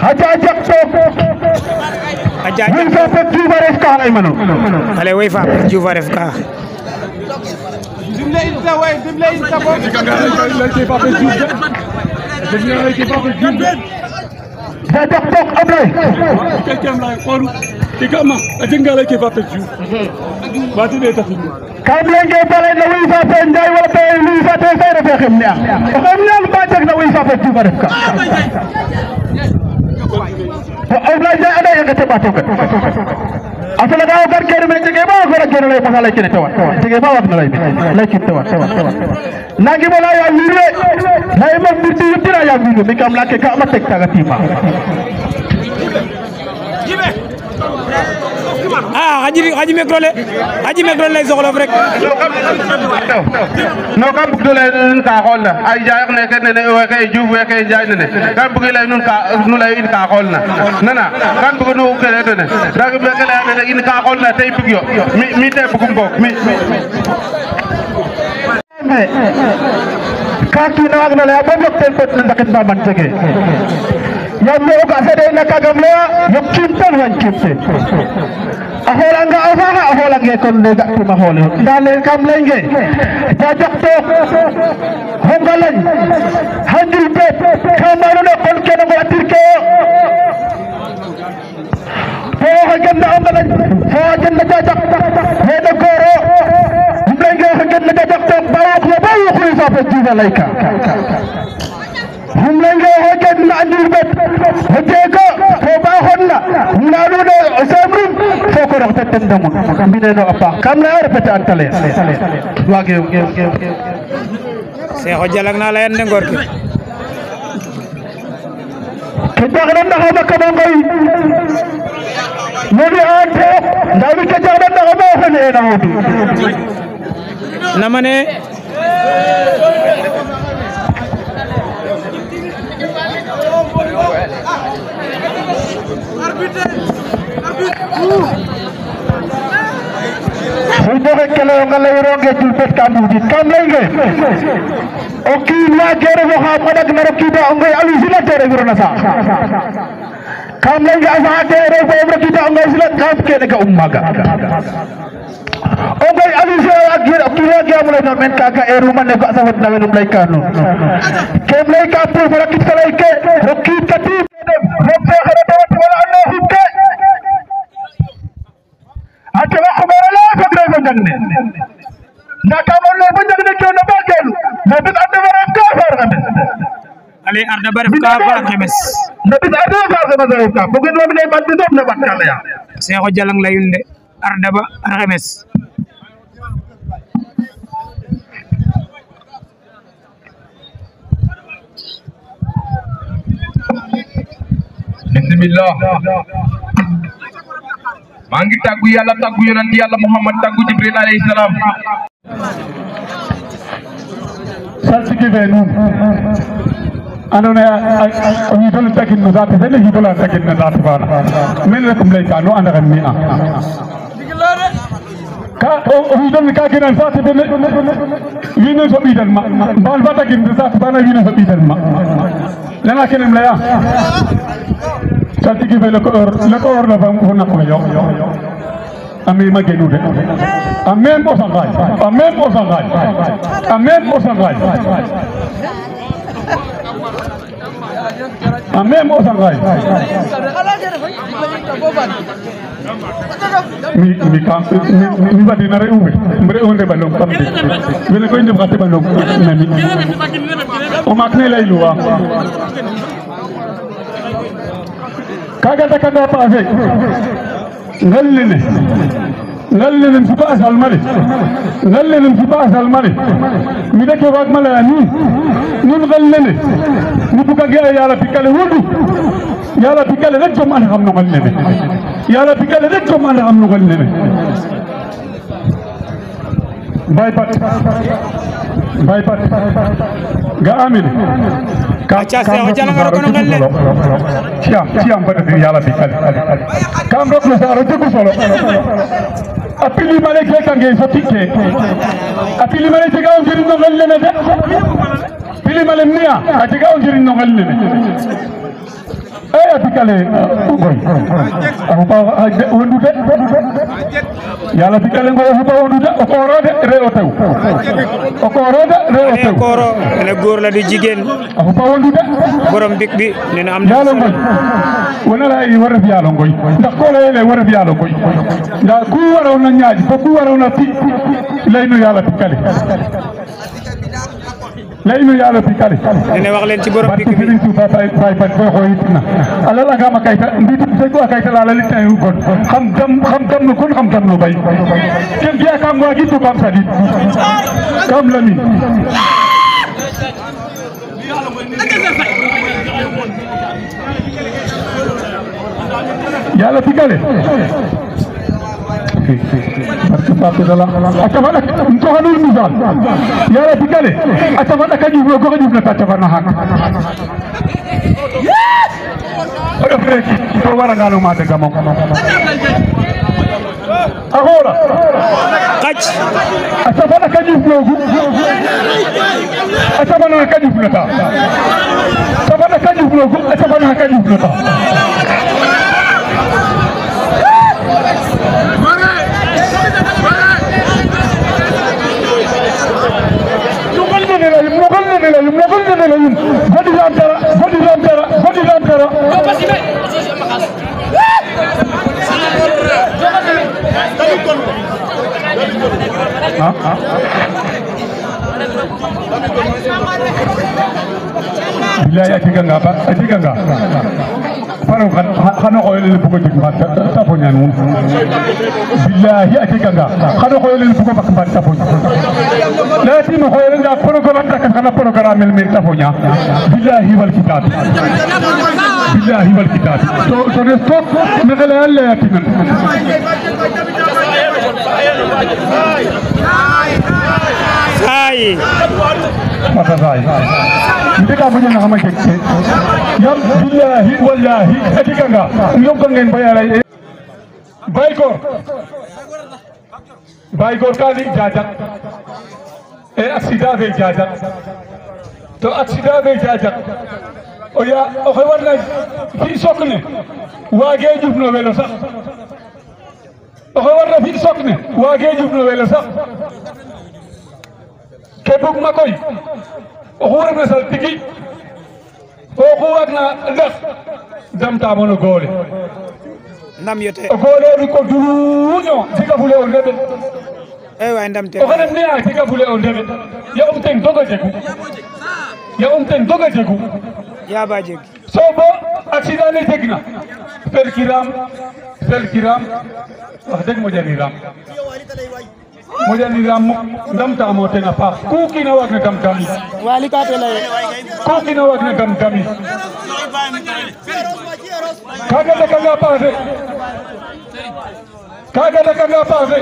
haja jak to aja wi fa fa tu varef ka ay manu ale way fa pes du varef ka da tok ablay Quelqu'un là, Paul, c'est comment? Est-ce que quelqu'un va faire du? Va te dire ça. kam lenge pare na wi fa fa nday wala tay wi fa tay fay refe xam ne xam ne ba tek na wi fa fa tu varef ka to ablay da ada yang kete bato ka asala daw gar kere men jege ba ko rajene lay fasala kene tawa jege ba wat na lay kit tawa nagi bola ya mire lay ma murti yutira ya mire mi kam lakke ka ma tek taga tima haji micro lay soxla rek no kam bug do lay nun ka xol na ay jaay ne ken ne we kay juuf we kay jaay ne kam bug lay nun ka nu lay in ka xol na nana kam bug nu ke ne dag be ke lay ne in ka xol na tay bug yo mi te bugum bok mi ka ki na wag na lay ba bok ten pot na ndaket ba man tege yambe o kasade na kagamleya yokkintan wankinte aholanga afaha aholange kon ne gatuma hole dale kam lenge jajokto hongalan hanjul pe kamaruno kon keno go atirke ho hagenda ongalan ho hagenda jajak heda goro lenge hagenda jajokto bayok le bayok le fa petit laika हम लेंगे हो के नाजुर बेट होतेगा हो बाहरना नालू ने सेमरू फोको रखते तंदम बिने नो अपा कम ना और पचान तले वागे से हो जलगना लायन ने गोर के जगरन ना हम कम गई मेरे आठ दावी के जगरन ना हम है ना हो नमने Sudah kalau kalau orang ke tulpet kamu di kam lagi. Oke, lah jere Muhammad agar kita anggai alusila jere gurunasa. Kam lagi asal jere Muhammad kita anggai alusila kam kene ke ummaga. Anggai alusila agar kita dia mulai namen kakak rumah negak sahut namen mulai kanu. Kam lagi kapur para kita lagi ke rokit katib. Rokit ada dapat wala Allah hukka. Ada khabar lah fakir banjangnya. Nak kamu nak banjangnya kau nak bagian. Nabi ada barang kafir kan? Ali ada barang kafir kemes. Nabi ada barang kafir. Bukan nabi ni bantu tu nak bantu ya. Saya kau jalan lain deh. Ada barang kemes. Bismillah. Mangi taggu yalla taggu yonent yalla Muhammad taggu Jibril alayhi salam. Saltiki venu. Anone hidol takin nazat vele hidol takin nazat bana. Men lakum layka no anagan mi'a. Ka hidol ka kinan sat vele vino so bidal ma. Bal bata kin sat bana vino so bidal ma. Lana kinan laya. Saltiki vele ko la fam ko na ko yo. Ami magenu de. Amen po sangai. Amen po sangai. Amen po sangai. Amen po sangai. Mi kam mi badi na reume. Mbre onde balong kam de. Vele ko inde bakati balong nani. O makne lay luwa. Kaga takanda pa ase. غلل انفباس الملك غلل انفباس الملك ميدك وقت ملاني نون غلل نبقى جاء يا ربي كله ودو يا ربي كله رجم انا هم نغلل يا ربي كله رجم انا هم نغلل باي بات غامل kaca saya jalan ngaro kono ngalle siam pada diri yalla bi kali kam rok na saro te ko solo apili male ke kange so tikke apili male te gaw jiri no ngalle na de pili male niya ati gaw jiri no ngalle ne atikale boy aho pa wondu de yalla tikale ngo aho pa wondu de o ko rode re o taw o ko rode re o taw ko ro ele gor la di jigen aho pa wondu de borom bik bi neena am yalla ngoy wona la yi wara yalla ngoy ndax ko lay le wara yalla ngoy ndax ku wara na ñaaji ko ku wara na ti laynu yalla tikale laynu yalla tikale dina wax len ci borom bik bi bay bay ko xoyitna ala la gama kayta nditu sey ko kayta la la litay yu gon xam gam no kon xam gam no bay ken biya kam wa gitu bam sadit kam la mi yalla tikale Barke dala atawala nto hanul mizan yalla tikale atawala kaji ko na tatawala hak odo freki to wara ngalo ma de gamon ahora xaj asabana kajuf logu asabana kajuf lata sabana kajuf logu asabana kajuf lata Bilaya tiganga paro khano ko yele bugo jigma tapo nyanu billahi atiganga khano ko yele bugo bakba tapo la timo ko yele da program da kana program mel tapo nya billahi wal kitab to resto me gele alla yatiman ay mata sai ndika mo nyanga ma keke yam billahi wallahi atiganga ñom ko ngeen bayala baykor kali jajat e accident be jajat to accident be jajat o ya o xewarna fi sokne wage jufno welo sax o xewarna fi sokne wage jufno welo sax ke bug ma koy o xuref na sal tigi o xuwak na ndax damta mono goole ndam yote o goole ri ko duño diga fule o ndebe ay way ndam te o xene ne a diga fule o ndebe ya ten doga jegu ya ba jeg so bo accident ne jegna fel kiram wax deg mojaniram ndamta mo ten a paax ku kina waag na damtami wali ka te lay ku kina waag na damtami kaga dakanga passé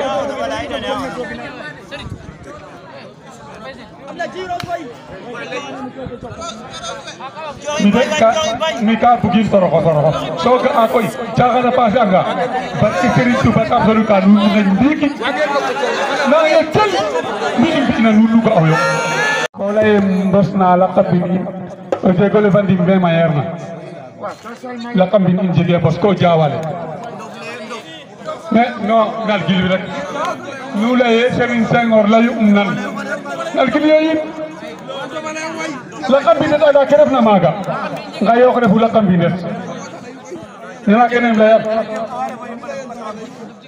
mi ka bugin toroxo so ga a koy caxana passé anga barki Serigne Touba absolu ka nu ngen ndiki na ye tel mi mbina nu ga oyo ko lay mbosna la qabini o jegole fandim be mayerna la qabini in jege bos ko jawale mais non ngal gilwi rek nu laye Serigne Senghor layu nan ngal gilwi yin la qabini da keref na maga nga yo refu la qabini nena kenen layat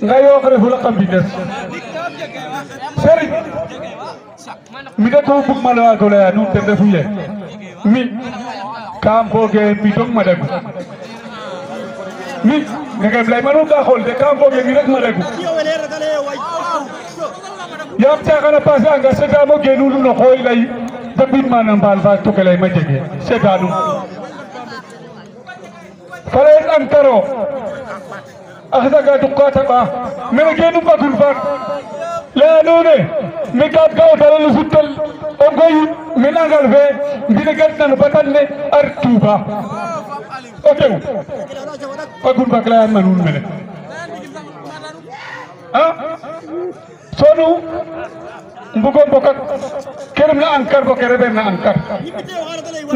nga yo refu la qabini Serigne mi de ko bug mala ko la nu ten refu ye mi kam foge mi dong ma degu mi ngam lay manu ka xol de kam foge mi rek ma degu yam taxana passé anga seta mo genu no xoy lay dabit manam bal fa to kelay ma jege seta nu fale antaro akhda ga dukata ba mena genu bagul fa la nune mi kat ga dal sutel o goy menangal fe ndine gat nan batanne artuba otew bagul ba kala manun mene sonu mbugo bokak kerem na ankar ko kerebe na ankar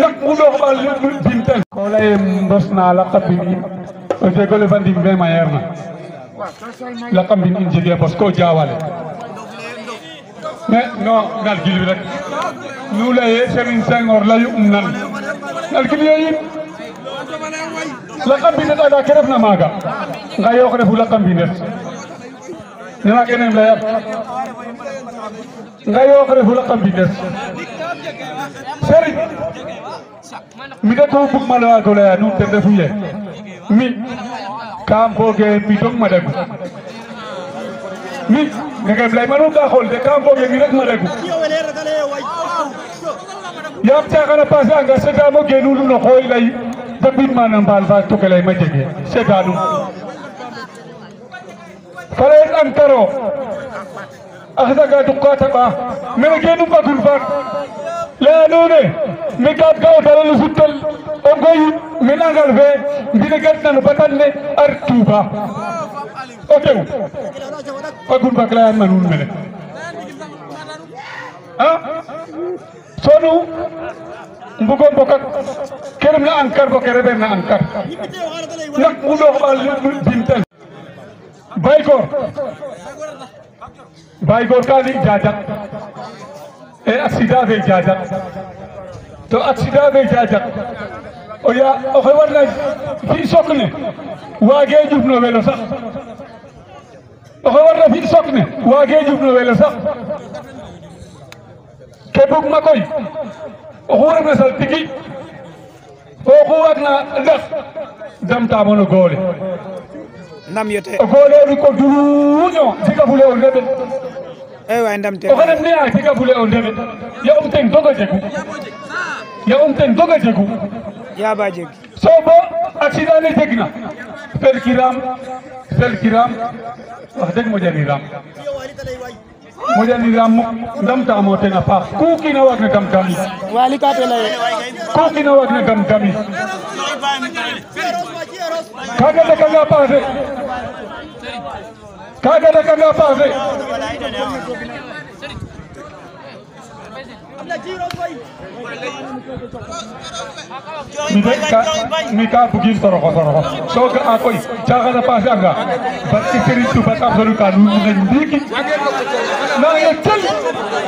nak udo bal bintel ko lay mbosna la qabini o jegole fandim be mayerna la qabini in jege bos ko jawale mais non ngal gilwi rek nu laye Serigne Senghor layu nan ngal gilwi yin la qabini da keref na maga nga yo refu la qabini nena kenen layat nga yo refu la qabini Serigne mi de ko bug mala ko la nu ten refu ye mi kam foge mi dong ma degu mi ngam lay manu ka xol de kam foge mi rek ma degu yam taxana passé anga seta mo genu no xoy lay dabit manam bal fa to kelay ma jege seta nu fale antaro akhda ga dukata ba mena genu bagul fa la none mi kat ka otala lu sutel o goy mi nangal fe mbine gat nanu batanne ar Touba o tew fagun bakla an manun mene sonu mbugo bokak kerem na ankar bo kere na ankar nak udo bal bintel baygor kali jajat accident be jajat to accident be jajat o ya o warna fi sokne wage jubno welo sax o warna fi sokne wage jubno welo sax ke bug makoy o warna sal tigi o warna ndax dam ta mono gole ndam yote o gole ko duño diga fule o ndebe way ndam te o xanam ne ay diga fule o ndebe ya ten doga jegu ya ten doga jegu ya ba jeg so bo accident ne jegna fel kiram wax deg mo janiram ndam ta mo ten a paax ku kina waag na gam gami wali ka te lay ku kina waag na gam gami kaga da nga passé mi ka bugin toroxo so ga a koy caxana passé anga barki Serigne Touba absolu ka nu ngi ndiki na ye tel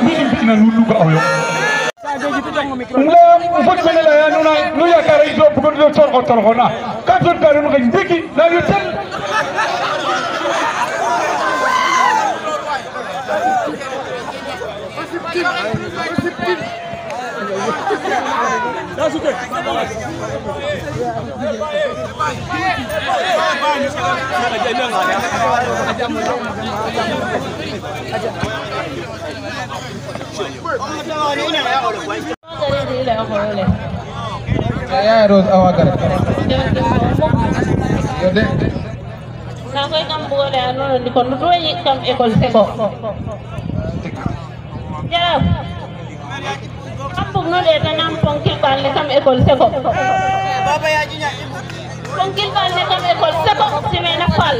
mi na nu ko ayo la fot mene la ya nu yakara iso bugo do toroxo na ka jot ka nu ngi ndiki na ye tel ya Rose awa gar yode na koy kam boole anono ndi ko ndu yi kam école seko jaraaf kam bug no de tanam ponkil balle kam école seko baba ya jinya ponkil balle kam école seko simena fal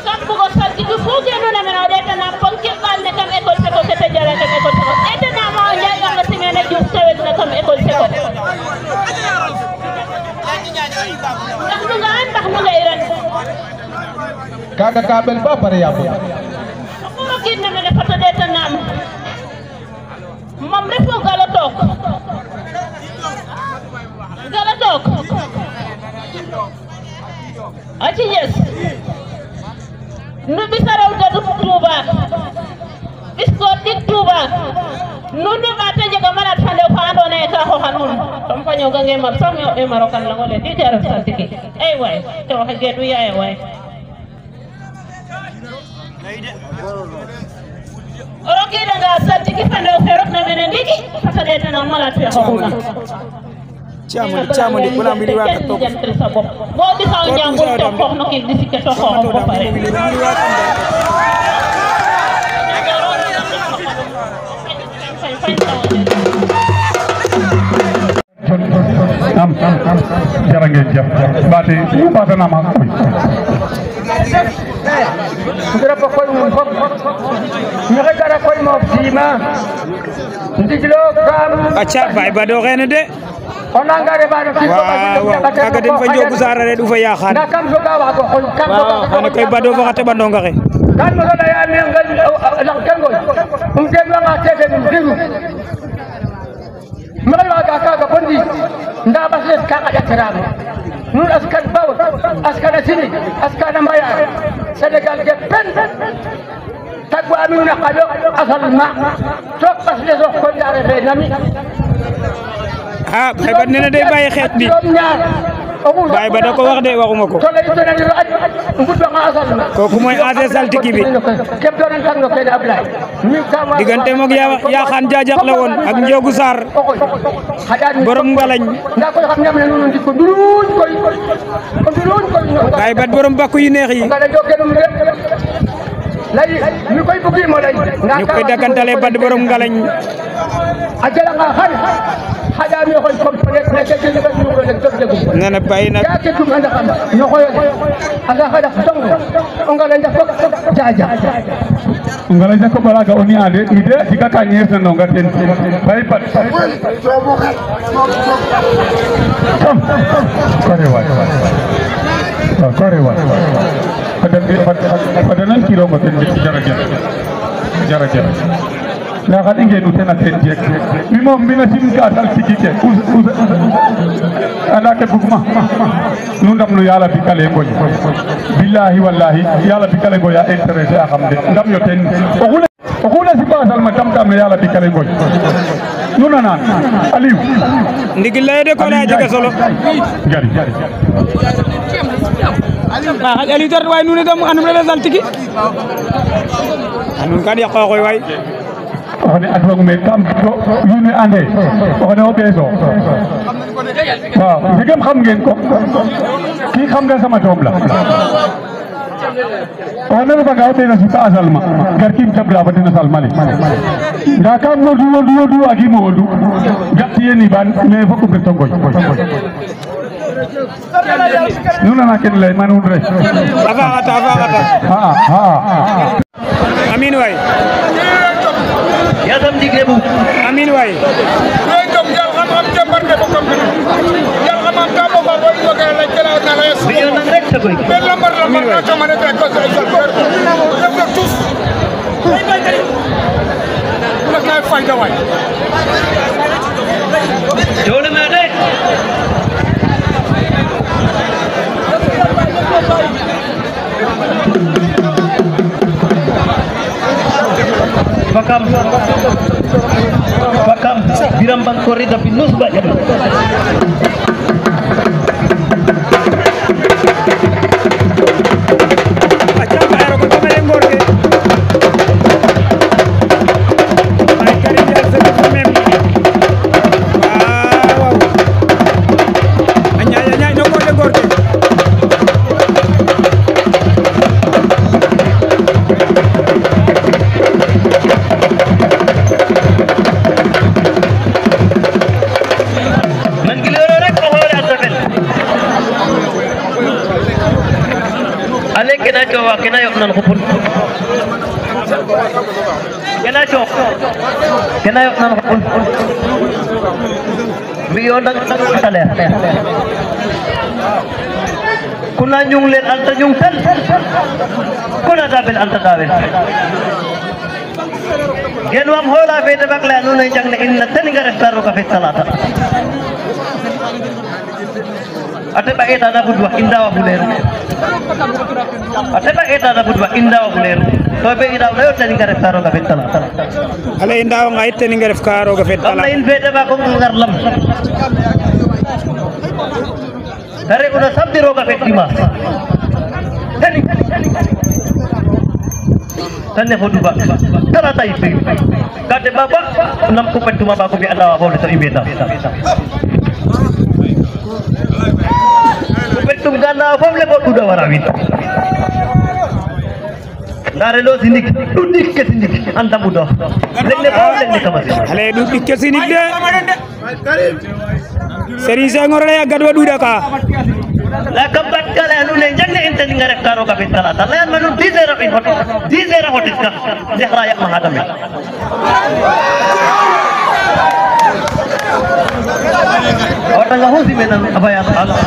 kam bugo salti du fuge no na mena de tanam ponkil balle kam école seko kete jara kam école seko etana ma jaga ma simena ju tawet na kam école seko ndax nu nga iran kaga kabel ba pare yabo ko kinna me ne fata de tanam mom refo gala tok aci yes nu bisaraw da Touba bisko dik Touba nunu mata jega malat fande ko andona e ka ho hanun tom fa nyoga nge mar sam yo e marokan la ngole di tere santiki ay way to wax gedu yaay way oroki daga santiki fande o ferok na menen diki fa de tan malat fe ho na Chamoni kula mbili waka top bo di saw njangul to ko no ki di ci to ko ko pare am jara ngeen jëf baate yu baata na ma koy ngira ko koy mon fop ñu xara koy mo sima ndiglo kam acha bay ba do xene de onanga re ba do fi ko ba kaga den fa jogu sara re du fa yaxan na kam so ga wa ko xoy kam so ga xana koy ba do fa xate ba ndonga xe kan mo la ya ne ngal la kengoy dem la ma tete dum diru ma la ga ka bondi nda baslet ka ga tiramo nun askan baw askan asini askan maya Sénégal ke pen tagwa amina qado asal ma tok baslet so ko yare fe nami bay ba neena day baye xet bi Baye ba da ko wax de waxuma ko kooku mooy AC saltiki bi diggante moog yaa xaan jaajax la woon ak Njoogu Sarr borom ngalañ Baye bat borom bakku yu neex yi ñu koy dakantale bad borom ngalañ nee na Baye nag ngala jako balaga oni ade ide diga ka nyer tan no ngaten Baye pat kore wa padanan kilo ngaten jara la xadi ngeen tena ten jek mi mom mi na sim ka dal sikike ala ke bugma nu ndam lu yalla bi kale ngoy billahi wallahi yalla bi kale ngoy ya intéressé a xam de ndam yo ten o xuna si basal ma tam tam yalla bi kale ngoy nu nana Aliou ndigil lay de ko la jega solo gari Aliou tar way nu ne dam anum la saltiki anun kan yaqo koy way waxone adwagu me kam wiin we ande waxone o ɓeeso waaw jegem xam ngeen ko kii xam nga sama doom la waxone refanga o ɓees a suta a salma gar kim tabla fa den a salmale nda kam wodu wagimo wodu ga tiye niɓaan mais fok o berto ngoy nu nana kene ley man un rek a faxata amin way yasam digre bu amin way ay tom jal xam jambar de ko kam jal xam ka mo ba boy ko la jela na la bi yo nang rek tagoy ben lambar na ko mané ko sa jal ko def ko tous la kay fayda way jole me de Fakam biram bang kori tapi nus banyak kena yok nan khupun kena yok nan khupun biyo dak tale kuna nyung len anta nyung tan kuna dabel anta dabel genwam hola fe tabak la nu jang ne inna tan gareftaru ka fe salata ate ba eta da budwa indawa buleru ate ba eta da budwa indawa buleru to be ida do tan gareftaru ka fe salata ale indawa ngai tan gareftaru ka fe salata Allah in fe ba ko ngarlam dare una sabdi roga fe dimas tanne hoduba tara tay pe gade baba nam ko petuma ba ko bi Allah bo to ibeta ko petum ganna fam le ko duda warawit dare lo sinik dudik ke sinik anta budo legne fam legne kamasi ale dudik ke sinik de Serigne Senghor la gadwa duda ka la kambat kala anu ne janne ente ngare karo ka betala ta la manu 10 in hotel 10 hotel ka dehra ya mahadame orang lahu si menan apa ya Allah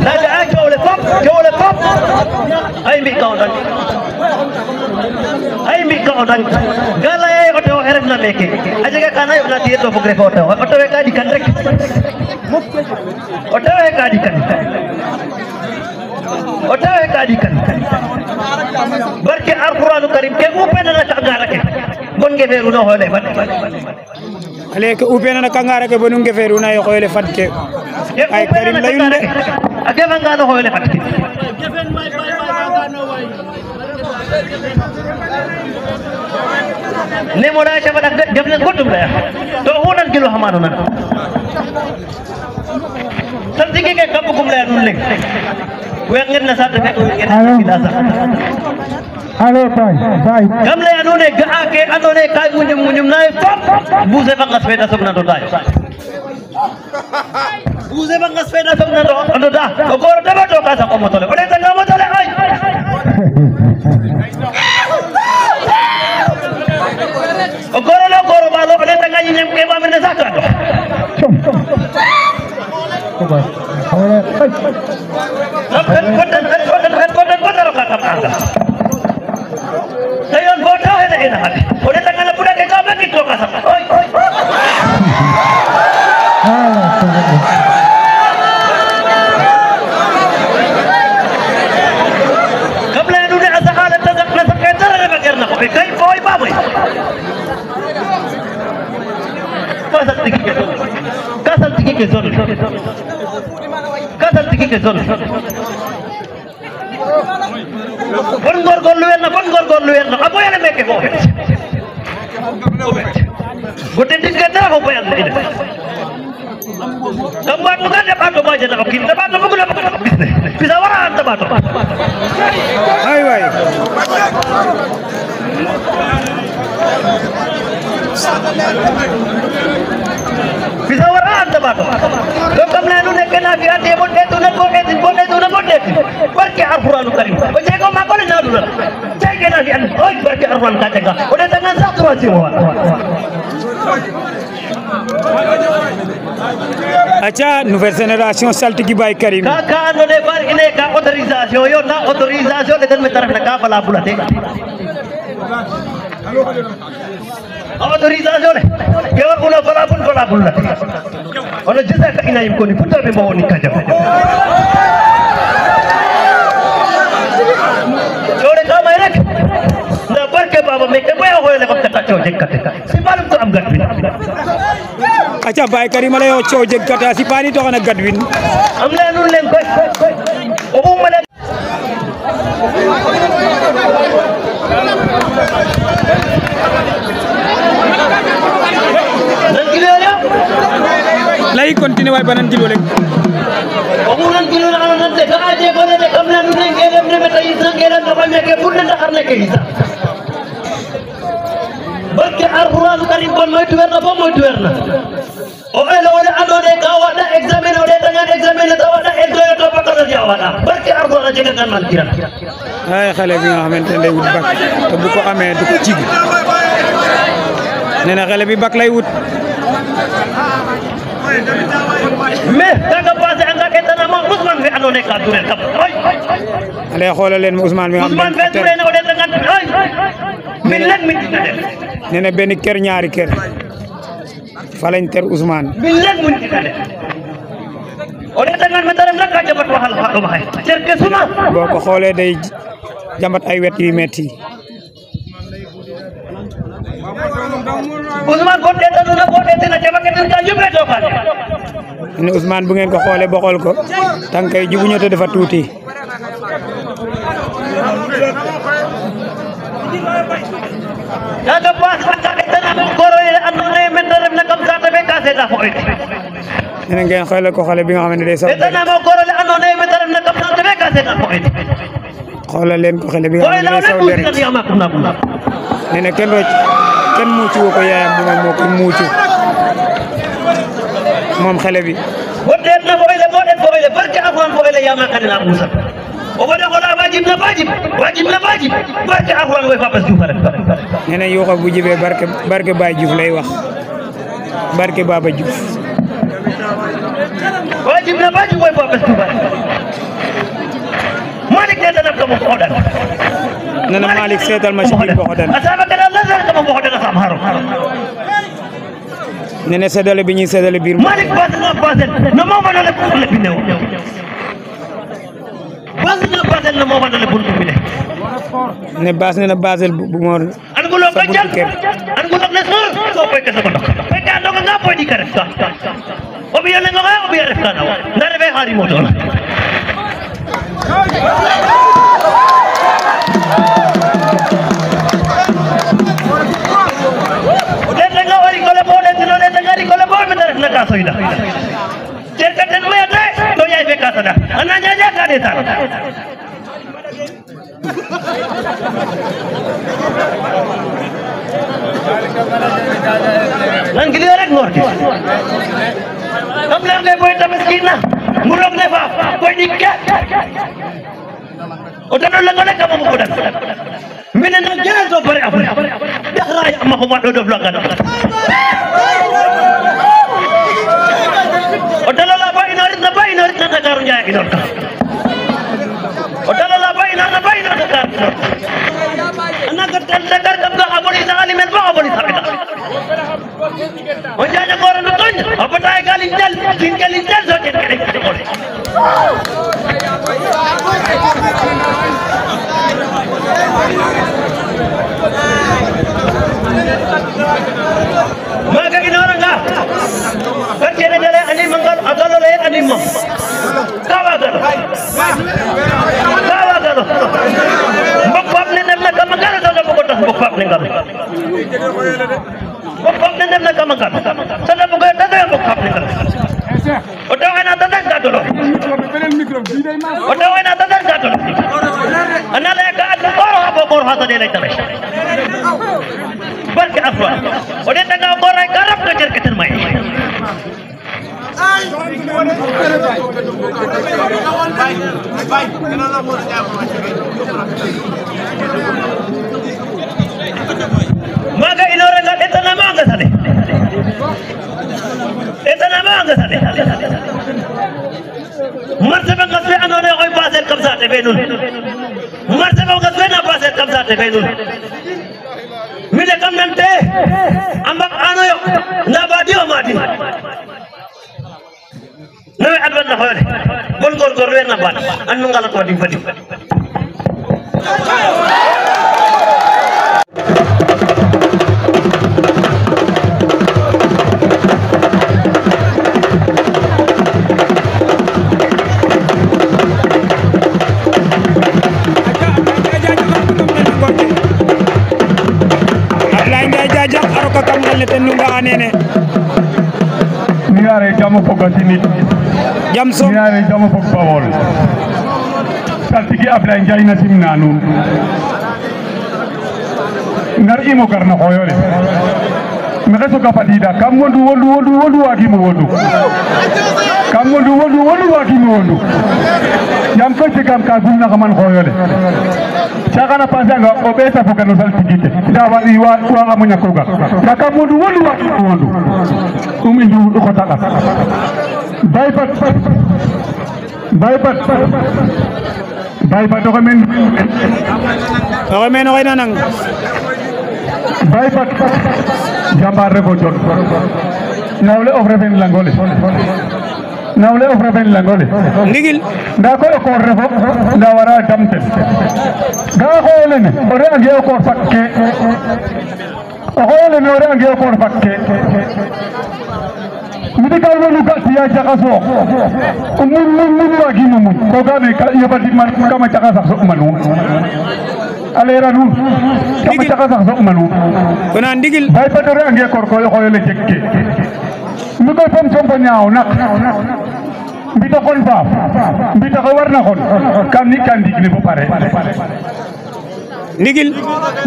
la da jole pop ai mi ka odan gala ay oto erem na leke aja ka kana yo na tiye to fogre foto oto we ka di kan rek oto we ka di kan barke alquran karim ke upena na ka gara ke bon ge feru no hole ban ale ke upena na ka gara ke bonun ge feru na yo hole fatke Baye Karim layun de a gefa nga no xoyole fat ne mo da chaba dak def na gotum la to honan kilo hamano nan tan tigi ke kam kum la nun lek we ngir na sa te ko ngir na sa Halo Baye kam la anone ga ke anone kay munyum nay fop buuse ba ngas feta sok na do tay buuse ba ngas feta sok na do da ko ko da ba to ka sa ko motole ode ta ngamo tole ay o goro lo goro ba lo ode ta ngayi nyem ke ba men sa ka do Sayon boto ada ina hati. Udah tangan pura ke kabe gitu kasar. Oi. Kabla udah asal tazak nasak kejar ada bagian nak. Kai boy baboy. Kasal tiki ke zon. Bon gorgorlu werna abo yana meke ko gote din ka dara ko bayan ina kambat mo kada ba to ba jana ko kinta ba to mo gula bisa wara anta ba to ay way bisa wara anta ba to kam la nu nek na fi ate mo detu na ko detu barke alquran karim ko jego ma ko na dula jege na fi an oy barke alquran ka tega o de tangan sa to ci wa acha nouvelle génération saltigi Baye Karim ka no ne bar ine ka autorisation yo na autorisation le den me taraf na ka fala bulate autorisation le kewar una fala bulate ona jisa ka ina yim ko ni putar be mo ni ka jam Jore ka mai rek na barke baba me ke bayo hoyle ko kata cho jekkate si balum to am gatwin acha Baye Karim la yo ciow jekkata si pani to xana gatwin am na nun len koy o bu mala nan kilo ya lay continue way banan kilo rek Oguran kilo na nan de ka aje ko ne kam na nun ngem ne meta isa ngela no ba meke bunna da xarne ke isa barke alquran karim bon moy tuwerna bo moy tuwerna o elo wala andone ka wada examen o de tangan examen da wada examen to patala ja wada barke alquran je kan man kiran ay xale bi nga xamantene day wut bak te bu ko amé du ko cigi nena xale bi bak lay wut mais daga passé anga ketana mo Ousmane fi andone ka duré kam ale xolal len Ousmane mi Ousmane fi duré na o de tangan ay min len min dina def nena ben kër ñaari kër fa lañ ter Ousmane min len min dina def o de tangan ma taram nak ka jabat waxal fa waxay cer ke suma boko xolé day jambat ay wet yu metti Ousmane ko de tanu na ko de na jabat ke tan ka yebe do ka ni Ousmane bu ngeen ko xolé bo xol ko tankay jubuñu te dafa tuuti daga pas ka ketana mo goro ile andone men dara na kam sa be ka se da fo it nena ngeen xolé ko xale bi nga xamne day saw ketana mo goro ile andone men dara na kam sa be ka se da fo it xolal len ko xale bi nga xamne day saw der nena ken rocc ken muccu ko yaayam bu mo ko muccu mom xale bi wodet na fo ile barke afwan fo ile yama kadina musa o wada ko la wajib na wajib barke afwan way fa bas du fa nena yo ko bu jibe barke Baye Diouf lay wax barke Baba Diouf wajib na way fa bas du fa Malik ne dana ko mo xodan nena Malik setal ma ci ko xodan asaba kana la zara ko mo xodan sam haro nene sédalé bi ñi sédalé bir Malik basel no mo fa dale ko le binew basel no mo fa dale buntu bi ne bas ne na basel bu mo an gulo ka jam an gulo na so ko pe ka sa ko pe ka do nga po di kare obiyo lengo ga obiyo refkana ndare be hari moto ode lengo wari kole bode tino de ngari kole bode me dare na ka soida cerka ten me ate to yai be ka sada ananya ja ka de ta Nang giliran ngorki. Kamlang le boy ta miskina. Murok le fa. Boy dikka. Odan lang le kamu mukudan. Mina nang jalan so bare apa. Dah raya amma ko mado do blagan. Odan la bay narit na karun jaya kinor ka. Odan la bay na karun. Anak terdekat kabla aboni sekali menpa aboni sabita. Ojanya koran betul. Apa tak kali jal, kali jal saja kali. Maka ini orang kah? Kerja dari ani mangkal, agak lain ani mam. Kawakan. Bokap ni nem nak makan atau bokap bokap ni kami. Bokap ni nem nak makan. Sana bokap tanda bokap ni kami. Otak anak tanda tak dulu. Otak anak tanda tak dulu. Anak leka apa korhat ada lagi terus. Berke apa? Otak tengah korai karap kejar kejar main. Maka ini orang nggak itu nama angkat sana. Itu nama angkat sana. Marsabang kasih anu ni kau pasal kamsa tebenun. Marsabang kasih na pasal kamsa tebenun. Mila kam nante, ambak anu yo, nabadi amadi. Nawe adwan na hoye bon gor wen na bat anu ngala ko di fadi Ablaye Ndiaye Jajak aro ko kam ngel te nunga anene niare jamu pogatini jam so niare jamu pok bawol saltigi Ablaye Ndiaye na simna nun ngar imo karna xoyole me xeso ka fadida kam wondu wagi mo wondu kam wondu wagi mo wondu yam ko ci kam ka gumna xaman xoyole cakana pasanga o beta fokano saltigite dawa iwa wa amunya koga kaka wondu wagi mo wondu ndu ko taka baypat ko men oy nanang baypat jambar rebo jot nawle ofre ben langole ndigil nda ko ko refo nda wara damte ga xoolene ore age ko fakke xoolene ore age ko fakke midi ka wonu ka tiya jakaso mun wagi mun ko ga me ka yobati man kama jakasa so manu alera nun kama jakasa so manu kona ndigil bay patore age kor ko xoyole jekke mi koy pom sompo ñaaw nak mbito kon faaf mbito ko warna kon kam ni kan digle bo pare ndigil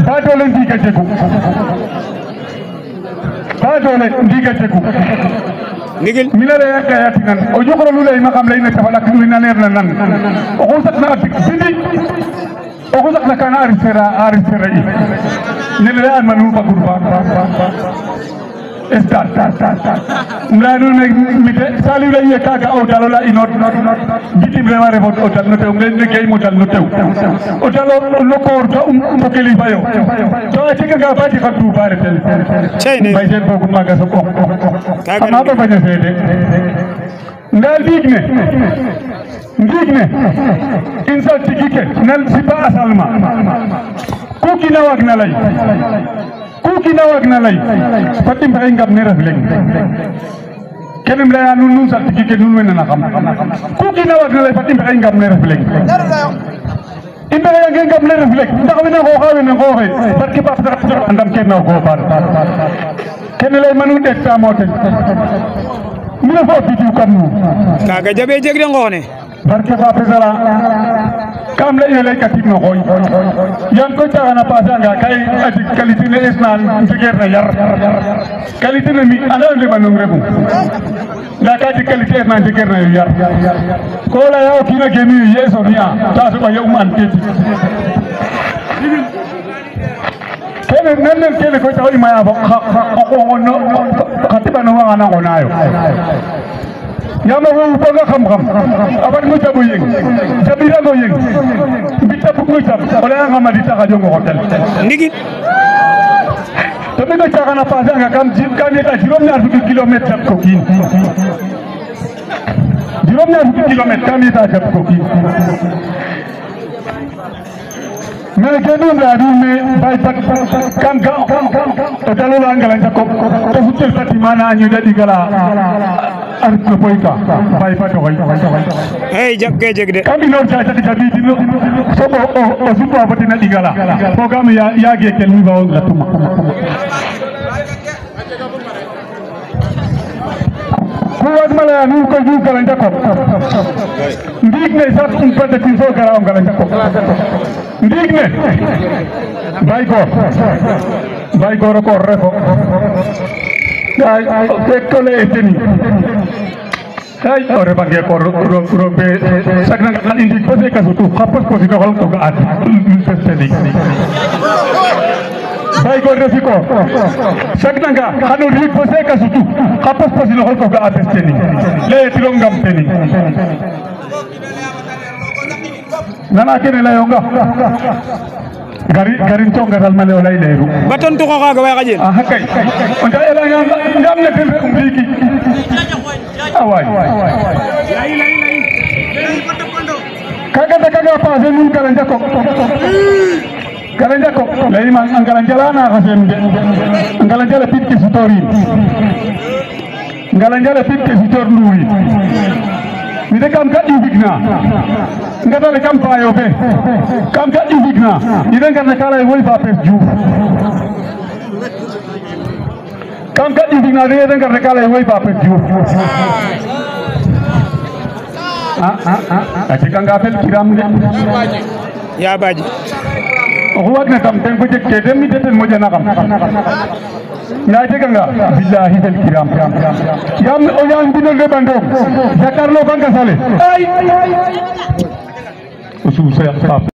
ba dole ndiga jegu ndigil minare yakayati nan o jokro lu lay ma xam lay ne tafalak lu na leer na nan o ko sax na atik bindi o ko sax na kana aristera yi ne le an manu ba kurba Start. Mlanu mite saliw la ye kaga o dalo la inot bitim le mare fot o dal no tew ngene gay mo dal no tew o dalo no ko to mbokeli bayo to a tiga ga bati fatu bare tel cheyne bay sen boku maga so ko ama ba baña fede ndal digne insa tigike nal sipa asalma kuki na wag na lay fatim bay ngam ne ref leng kenem leya nun saltiki ke nun wene na xam ku kina waag na lay fat i mbexey ngam ne ref leŋ i mbexeyange ngam ne ref leŋ ndax wene xooxa wene xooxe barke Pape Sarr andam kene o goopaan kene lay manu ɗeet taamo ten mi refo o bidiw kam nuun kaga jaɓe jeg de ngoone barke Pape Sarr kam ley leykatim no xooy yaam koy taxana passer anga ka i a jeg qualité ne esna njegeer na yar qualité ne mi anda o ndeɓanong refu nda ka jeg qualité esna njegeer na yo yar ko leya o kiina genu ye sonia ta soɓa ye an teeti kene nen kene koy taxo i maya fo xa teɓanonga na ngonayo yama wo bonga xam-xam abat ngo jago yeng jabirango yeng mbita bug ngo jab o leya nga madi taxa jongo hotel ndigi to mi no caxana passer anga kam yeta juróom-ñaar fukki kilomètre jab ko kiin juróom-ñaar fukki kilomètre kam yeta jab ko kiin mais ke nun leya nuun ne bay fat kam ga o dalola Ngalagne Jacob te futel bâtiment na a ñoƴa ɗigala a ret no boyka bay fat oxey hey jag ke jeg de kam inoor caca jabidin soɓo o supwa fo ten a ɗigala fogam ya gekel mi fawong latuma ku waagma leya nuun koy nuun Ngalagne Jacob ndiig ne sax um padatin so gara o Ngalagne Jacob ndiig ne bay goor o koor refo fekko leye teni ay o refange koor roog fe sagna nga i ndiig fo seka sutu xa pos posinoxol to ga'an bes teni bay goor refi koor sagna nga xano riig fo seka sutu xa pos posinoxol to ga'a bes teni leye tiro ngam teni nana kene leyonga garin congatal mane o ley leeru baton tuxo xaga way xaƴel aha kay o nda ela ngam ne ten re'um ndiiki a waay kaga ndakaga passer nuun Ngalagne Jacob leyima a Ngalagne ala na xasem de Ngalagne ala pit ke sutorin Ngalagne ala pit ke sutor nduurin mi de kam ka ɗiwig na ngatale kam payo fe kam ka ɗiwig na ide ngarna ka leye woy fa pes Diouf kam ka ɗiwig na ide ngarna ka leye woy fa pes Diouf a jeganga fel kiram de ya baji oxu waagna tam ten fo jeg ke ten mi de ten moƴana xam nda jeganga bilahi fel kiram yaam o yaam mbino ndeɓandong jakarlo fa ngasale ay o suusa Pape